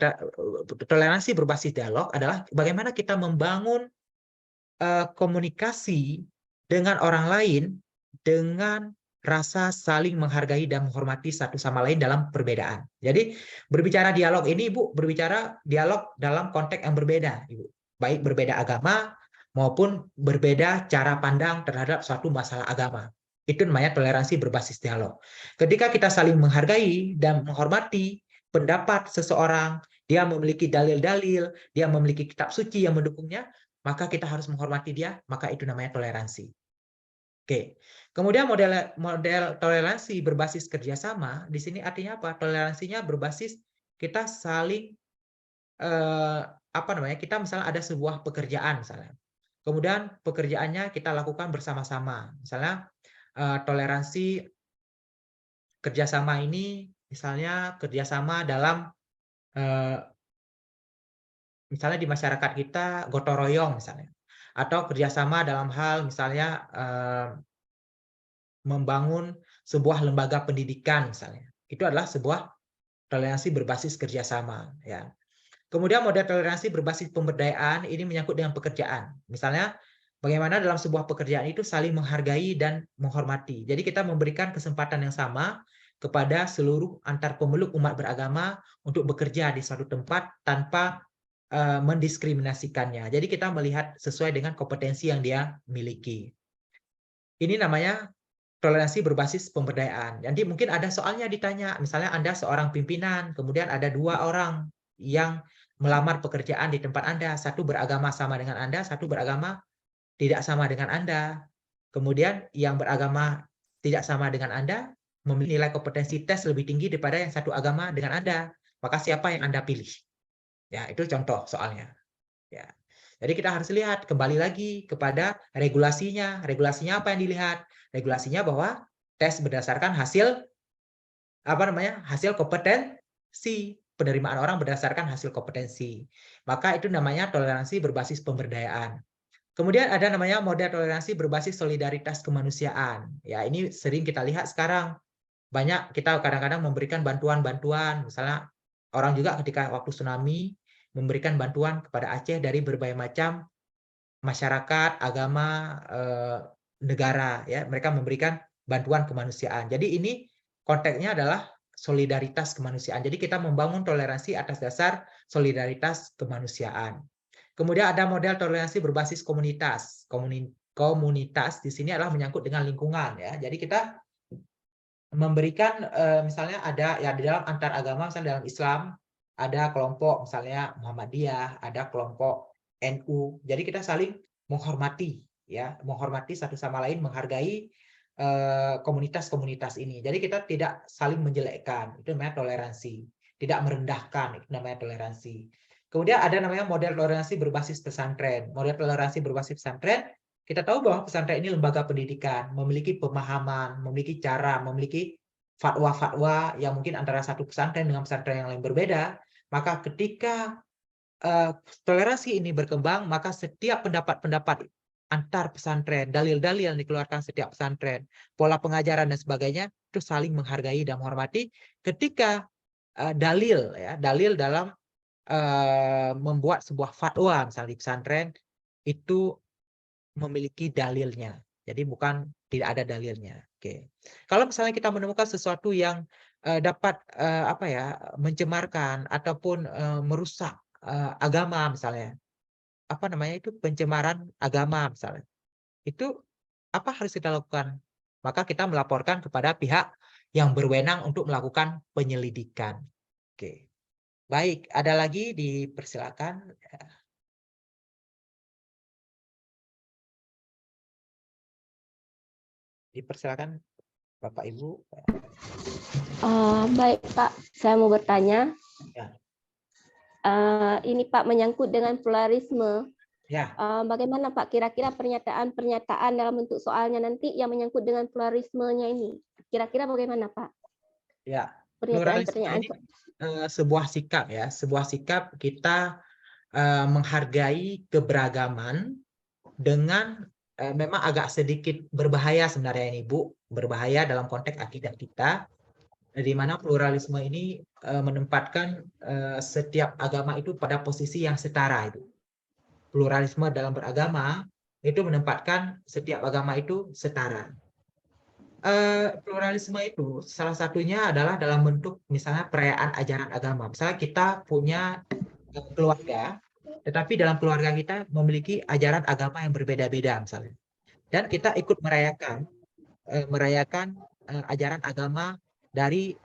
toleransi berbasis dialog adalah bagaimana kita membangun komunikasi dengan orang lain dengan rasa saling menghargai dan menghormati satu sama lain dalam perbedaan. Jadi berbicara dialog ini, Ibu, berbicara dialog dalam konteks yang berbeda, Ibu. Baik berbeda agama maupun berbeda cara pandang terhadap suatu masalah agama. Itu namanya toleransi berbasis dialog. Ketika kita saling menghargai dan menghormati pendapat seseorang, dia memiliki dalil-dalil, dia memiliki kitab suci yang mendukungnya, maka kita harus menghormati dia, maka itu namanya toleransi. Oke. Kemudian model toleransi berbasis kerjasama, di sini artinya apa? Toleransinya berbasis kita saling kita misalnya ada sebuah pekerjaan misalnya. Kemudian pekerjaannya kita lakukan bersama-sama. Misalnya toleransi kerjasama ini misalnya kerjasama dalam misalnya di masyarakat kita gotong royong misalnya, atau kerjasama dalam hal misalnya membangun sebuah lembaga pendidikan misalnya. Itu adalah sebuah toleransi berbasis kerjasama. Ya. Kemudian model toleransi berbasis pemberdayaan ini menyangkut dengan pekerjaan. Misalnya bagaimana dalam sebuah pekerjaan itu saling menghargai dan menghormati. Jadi kita memberikan kesempatan yang sama kepada seluruh antar pemeluk umat beragama untuk bekerja di suatu tempat tanpa mendiskriminasikannya. Jadi kita melihat sesuai dengan kompetensi yang dia miliki. Ini namanya toleransi berbasis pemberdayaan. Jadi mungkin ada soalnya ditanya, misalnya Anda seorang pimpinan, kemudian ada 2 orang yang melamar pekerjaan di tempat Anda, satu beragama sama dengan Anda, satu beragama tidak sama dengan Anda. Kemudian yang beragama tidak sama dengan Anda memiliki nilai kompetensi tes lebih tinggi daripada yang satu agama dengan Anda. Maka siapa yang Anda pilih? Ya, itu contoh soalnya. Ya. Jadi kita harus lihat kembali lagi kepada regulasinya. Regulasinya apa yang dilihat? Regulasinya bahwa tes berdasarkan hasil hasil kompetensi. Penerimaan orang berdasarkan hasil kompetensi. Maka itu namanya toleransi berbasis pemberdayaan. Kemudian ada namanya model toleransi berbasis solidaritas kemanusiaan. Ya, ini sering kita lihat sekarang. Banyak kita kadang-kadang memberikan bantuan-bantuan, misalnya orang juga ketika waktu tsunami memberikan bantuan kepada Aceh dari berbagai macam masyarakat, agama, negara, ya, mereka memberikan bantuan kemanusiaan. Jadi ini konteksnya adalah solidaritas kemanusiaan. Jadi kita membangun toleransi atas dasar solidaritas kemanusiaan. Kemudian ada model toleransi berbasis komunitas. Komunitas di sini adalah menyangkut dengan lingkungan, ya. Jadi kita memberikan misalnya ada ya di dalam antar agama, misalnya dalam Islam ada kelompok misalnya Muhammadiyah, ada kelompok NU. Jadi kita saling menghormati, ya, menghormati satu sama lain, menghargai komunitas-komunitas ini. Jadi kita tidak saling menjelekkan, itu namanya toleransi. Tidak merendahkan, itu namanya toleransi. Kemudian ada namanya model toleransi berbasis pesantren. Model toleransi berbasis pesantren, kita tahu bahwa pesantren ini lembaga pendidikan, memiliki pemahaman, memiliki cara, memiliki fatwa-fatwa yang mungkin antara satu pesantren dengan pesantren yang lain berbeda. Maka ketika toleransi ini berkembang, maka setiap pendapat-pendapat antar pesantren, dalil-dalil yang dikeluarkan setiap pesantren, pola pengajaran dan sebagainya, itu saling menghargai dan menghormati. Ketika dalil dalam membuat sebuah fatwa, misalnya di pesantren, itu memiliki dalilnya. Jadi bukan tidak ada dalilnya. Oke. Kalau misalnya kita menemukan sesuatu yang dapat mencemarkan ataupun merusak agama misalnya, itu pencemaran agama misalnya, itu apa harus kita lakukan? Maka kita melaporkan kepada pihak yang berwenang untuk melakukan penyelidikan. Oke. Baik, ada lagi, dipersilakan. Dipersilakan Bapak Ibu. Baik Pak, saya mau bertanya. Ya. Ini Pak menyangkut dengan pluralisme. Ya. Bagaimana Pak kira-kira pernyataan dalam bentuk soalnya nanti yang menyangkut dengan pluralismenya ini? Kira-kira bagaimana Pak? Ya. Pluralisme ini sebuah sikap, ya, sebuah sikap kita menghargai keberagaman dengan memang agak sedikit berbahaya sebenarnya ini Bu, berbahaya dalam konteks akidah kita, di mana pluralisme ini menempatkan setiap agama itu pada posisi yang setara itu. Pluralisme dalam beragama itu menempatkan setiap agama itu setara. Pluralisme itu salah satunya adalah dalam bentuk misalnya perayaan ajaran agama. Misalnya kita punya keluarga, tetapi dalam keluarga kita memiliki ajaran agama yang berbeda-beda misalnya. Dan kita ikut merayakan merayakan ajaran agama dari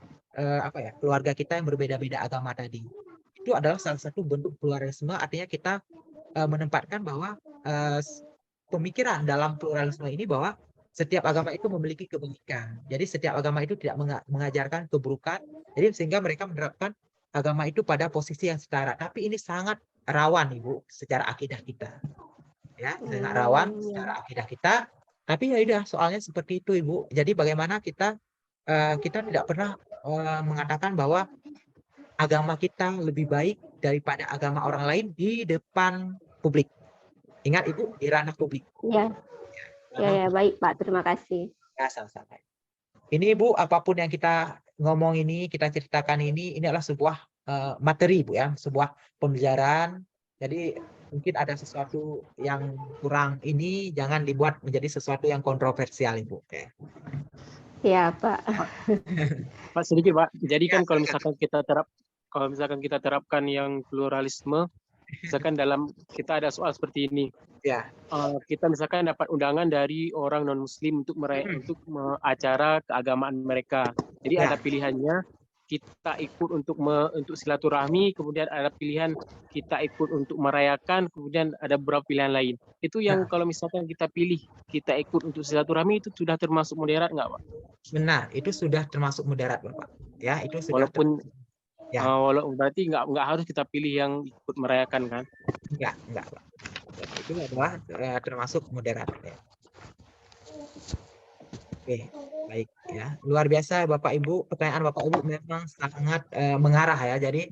keluarga kita yang berbeda-beda agama tadi. Itu adalah salah satu bentuk pluralisme, artinya kita menempatkan bahwa pemikiran dalam pluralisme ini bahwa setiap agama itu memiliki kebaikan. Jadi setiap agama itu tidak mengajarkan keburukan. Jadi sehingga mereka menerapkan agama itu pada posisi yang setara. Tapi ini sangat rawan, Ibu, secara akidah kita. Ya, sangat rawan secara akidah kita. Tapi ya udah, soalnya seperti itu, Ibu. Jadi bagaimana kita tidak pernah mengatakan bahwa agama kita lebih baik daripada agama orang lain di depan publik. Ingat, Ibu, di ranah publik. Ya, baik Pak, terima kasih. Ya, sama-sama. Ini Ibu, apapun yang kita ngomong ini, kita ceritakan ini adalah sebuah materi, Bu, ya, sebuah pembelajaran. Jadi mungkin ada sesuatu yang kurang ini, jangan dibuat menjadi sesuatu yang kontroversial, Ibu. Ya, Pak. Pak, sedikit Pak. Jadi kan kalau misalkan kita terapkan yang pluralisme, misalkan dalam kita ada soal seperti ini, kita misalkan dapat undangan dari orang non Muslim untuk acara keagamaan mereka. Jadi ada pilihannya kita ikut untuk silaturahmi, kemudian ada pilihan kita ikut untuk merayakan, kemudian ada beberapa pilihan lain. Itu yang kalau misalkan kita pilih kita ikut untuk silaturahmi, itu sudah termasuk moderat nggak, Pak? Benar, itu sudah termasuk moderat, Bapak. Ya, itu sudah. Walaupun berarti nggak harus kita pilih yang ikut merayakan, kan? Enggak, Pak. Itu adalah termasuk moderat. Ya. Oke, baik ya. Luar biasa Bapak Ibu, pertanyaan Bapak Ibu memang sangat mengarah ya. Jadi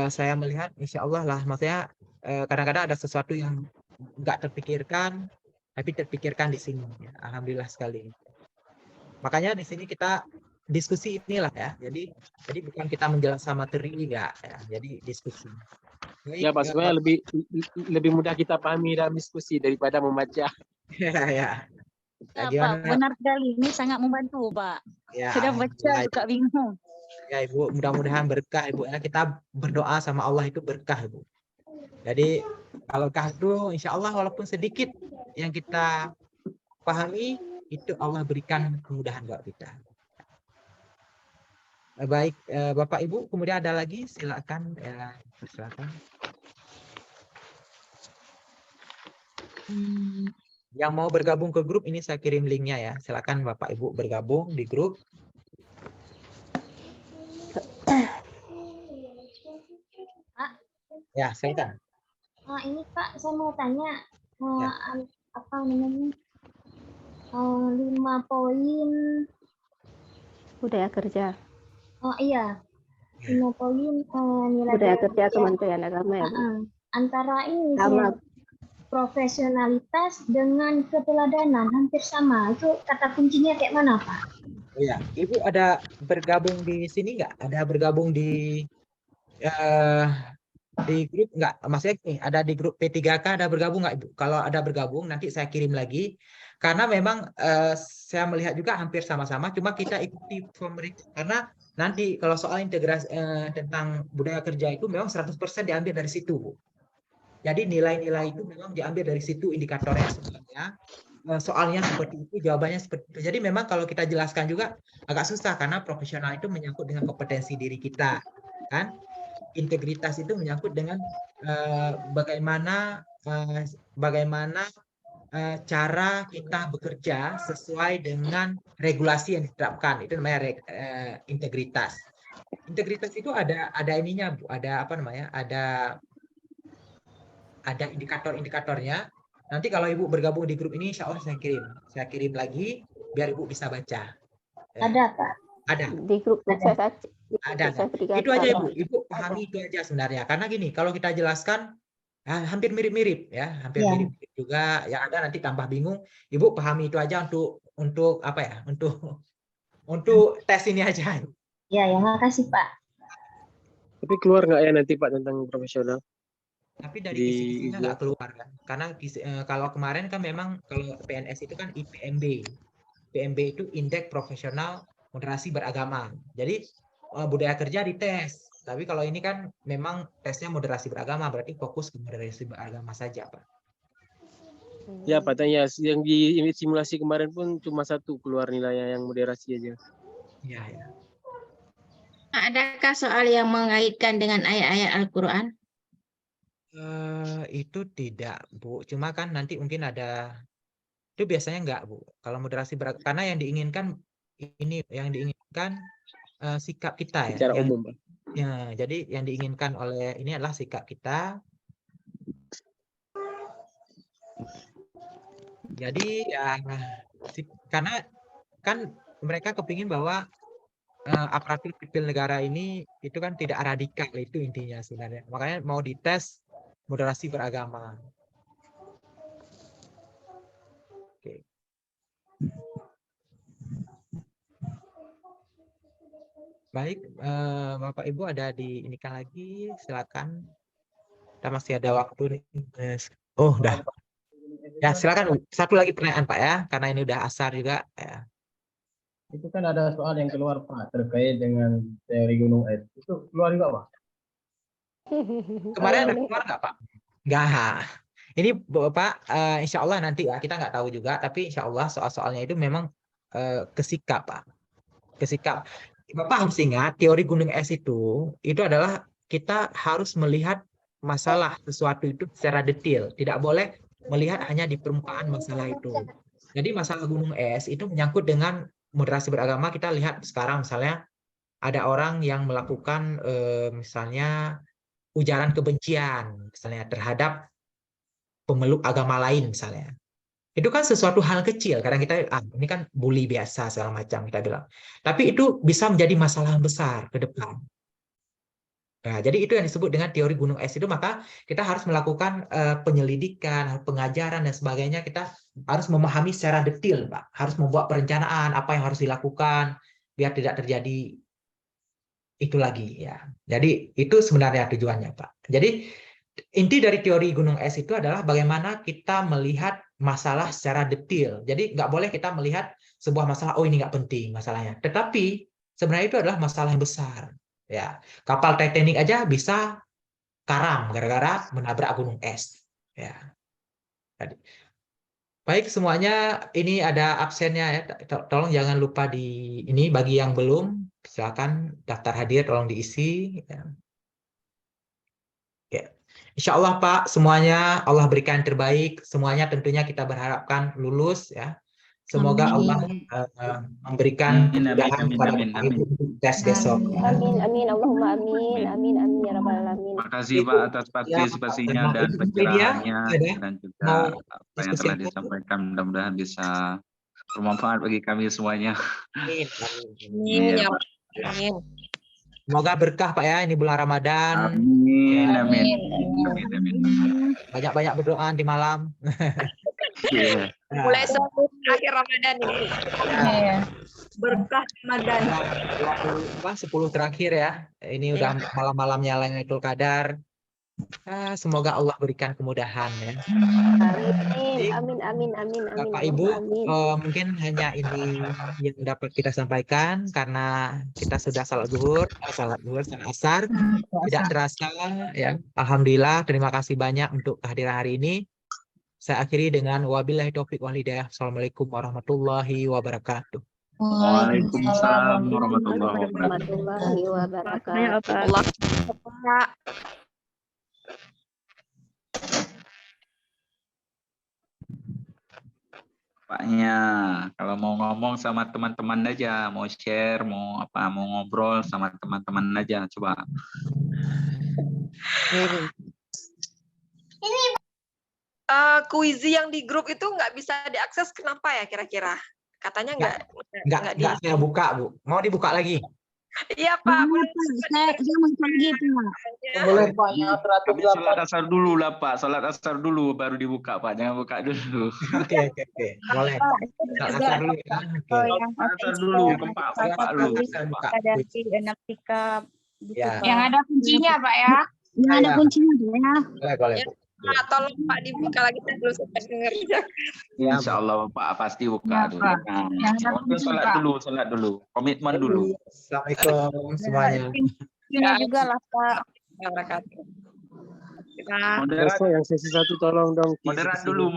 saya melihat insya Allah lah, maksudnya kadang-kadang ada sesuatu yang nggak terpikirkan, tapi terpikirkan di sini. Ya. Alhamdulillah sekali. Makanya di sini kita diskusi inilah ya. Jadi bukan kita menjelaskan materi enggak ya. Jadi diskusi. Baik, ya Pak, sebenarnya lebih mudah kita pahami dalam diskusi daripada membaca. Ya. Ya, Pak, benar sekali. Ini sangat membantu, Pak. Ya, sudah baca juga bingung. Ya Ibu, mudah-mudahan berkah Ibu. Ya, kita berdoa sama Allah itu berkah Ibu. Jadi kalau berkah itu insya Allah walaupun sedikit yang kita pahami, itu Allah berikan kemudahan buat kita. Baik, Bapak Ibu, kemudian ada lagi, silakan. Silakan. Yang mau bergabung ke grup ini saya kirim linknya ya. Silakan Bapak Ibu bergabung di grup. Pak. Ya, silakan. Ini Pak, saya mau tanya apa namanya 5 poin budaya kerja. Oh iya, 5 poin nilai budaya kerja Kementerian Agama ya, Bu? Antara ini profesionalitas dengan keteladanan hampir sama. Itu kata kuncinya kayak mana, Pak? Oh ya, Ibu ada bergabung di sini nggak? Ada bergabung di grup nggak? Maksudnya ada di grup P3K ada bergabung nggak, Ibu? Kalau ada bergabung nanti saya kirim lagi. Karena memang saya melihat juga hampir sama-sama, cuma kita ikuti pemerintah. Karena nanti kalau soal integrasi tentang budaya kerja itu memang 100% diambil dari situ, Bu. Jadi nilai-nilai itu memang diambil dari situ indikatornya sebenarnya. Soalnya seperti itu, jawabannya seperti itu. Jadi memang kalau kita jelaskan juga agak susah karena profesional itu menyangkut dengan kompetensi diri kita, kan? Integritas itu menyangkut dengan bagaimana cara kita bekerja sesuai dengan regulasi yang diterapkan. Itu namanya integritas. Integritas itu ada ininya, Bu. Ada apa namanya? Ada indikator-indikatornya. Nanti kalau Ibu bergabung di grup ini, insya Allah saya kirim lagi biar Ibu bisa baca. Ada, Pak. Ada. Di grup ada. Itu aja Ibu. Ibu pahami itu aja sebenarnya. Karena gini, kalau kita jelaskan hampir mirip-mirip ya, hampir mirip juga. Yang ada nanti tambah bingung. Ibu pahami itu aja untuk apa ya? Untuk tes ini aja. Ya, makasih Pak. Tapi keluar nggak ya nanti Pak tentang profesional? Tapi dari kisi-kisinya nggak keluar kan? Karena kalau kemarin kan memang kalau PNS itu kan IPMB. IPMB itu Indeks Profesional Moderasi Beragama. Jadi budaya kerja dites. Tapi kalau ini kan memang tesnya moderasi beragama, berarti fokus ke moderasi beragama saja, Pak. Ya, Pak, tanya yang di simulasi kemarin pun cuma 1 keluar nilainya yang moderasi aja. Iya, ya. Adakah soal yang mengaitkan dengan ayat-ayat Al-Quran? Itu tidak, Bu. Cuma kan nanti mungkin ada, itu biasanya enggak, Bu. Kalau moderasi karena yang diinginkan ini, yang diinginkan sikap kita ya. Secara Yang, umum, Pak. ya, jadi yang diinginkan oleh ini adalah sikap kita. Jadi ya, karena kan mereka kepingin bahwa aparatur sipil negara ini itu kan tidak radikal, itu intinya sebenarnya. Makanya mau dites moderasi beragama. Oke. Baik, Bapak Ibu ada diinikan lagi, silakan. Kita masih ada waktu nih. Oh, udah. Ya, silakan. Satu lagi pertanyaan, Pak, ya, karena ini udah asar juga. Ya. Itu kan ada soal yang keluar, Pak, terkait dengan teori gunung es. Itu keluar juga, Pak? Kemarin ada keluar nggak, Pak? Nggak. Ini Bapak, insya Allah nanti ya, kita nggak tahu juga, tapi insya Allah soal-soalnya itu memang kesikap, Pak. Kesikap. Bapak harus ingat, teori gunung es itu adalah kita harus melihat masalah sesuatu itu secara detail. Tidak boleh melihat hanya di permukaan masalah itu. Jadi masalah gunung es itu menyangkut dengan moderasi beragama. Kita lihat sekarang misalnya ada orang yang melakukan misalnya ujaran kebencian misalnya terhadap pemeluk agama lain misalnya. Itu kan sesuatu hal kecil. Kadang kita ini kan bully biasa segala macam kita bilang. Tapi itu bisa menjadi masalah besar ke depan. Nah, jadi itu yang disebut dengan teori gunung es itu, maka kita harus melakukan penyelidikan, pengajaran dan sebagainya. Kita harus memahami secara detail, Pak. Harus membuat perencanaan apa yang harus dilakukan biar tidak terjadi itu lagi ya. Jadi itu sebenarnya tujuannya, Pak. Jadi inti dari teori gunung es itu adalah bagaimana kita melihat masalah secara detail. Jadi nggak boleh kita melihat sebuah masalah, oh ini nggak penting masalahnya. Tetapi sebenarnya itu adalah masalah yang besar. Ya, kapal Titanic aja bisa karam gara-gara menabrak gunung es. Ya. Jadi, baik semuanya, ini ada absennya ya. Tolong jangan lupa di ini bagi yang belum, silakan daftar hadir tolong diisi. Ya. Ya. Insya Allah Pak, semuanya Allah berikan terbaik. Semuanya tentunya kita berharapkan lulus ya. Semoga Allah memberikan kemudahan kepada Bapak Ibu untuk tes besok. Amin, amin, Allahumma amin, amin, amin, ya rabbal alamin. Terima kasih Pak atas partisipasinya dan pencerahannya dan juga apa yang telah disampaikan. Mudah-mudahan bisa bermanfaat bagi kami semuanya. Amin. Amin. Amin. Semoga berkah Pak ya, ini bulan Ramadan. Amin, ya. amin. Amin, amin. Banyak-banyak berdoa di malam. Yeah. Mulai sebelum akhir Ramadan ini. Ya. Berkah Ramadan. 10 terakhir ya. Ini udah malam-malamnya Lailatul Qadar. Semoga Allah berikan kemudahan ya. Amin, amin, amin, amin. Bapak Ibu, mungkin hanya ini yang dapat kita sampaikan karena kita sudah salat zuhur, salat asar, tidak terasa ya. Alhamdulillah, terima kasih banyak untuk kehadiran hari ini. Saya akhiri dengan wabillahi taufiq wal hidayah. Assalamualaikum warahmatullahi wabarakatuh. Waalaikumsalam warahmatullahi wabarakatuh. Paknya, kalau mau ngomong sama teman-teman aja, mau share, mau apa, mau ngobrol sama teman-teman aja, coba. Kuizi yang di grup itu nggak bisa diakses, kenapa ya kira-kira? Katanya nggak saya buka, Bu. Mau dibuka lagi? Iya Pak. Dia muncul gitu Pak. Boleh Pak, kami sholat asar dulu lah Pak, sholat asar dulu baru dibuka Pak, jangan buka dulu. Oke. Boleh. Sholat asar dulu ya. Asar dulu, Pak dulu. Yang ada kuncinya Pak ya. Yang ada kuncinya ya. Boleh. Tolong Pak dibuka lagi, saya belum sempat dengar. Insya Allah Pak pasti buka dulu. Sholat dulu, komitmen dulu. Assalamualaikum semuanya. Ini juga lah Pak. Moderat yang sesi 1 tolong dong. Moderat dulu.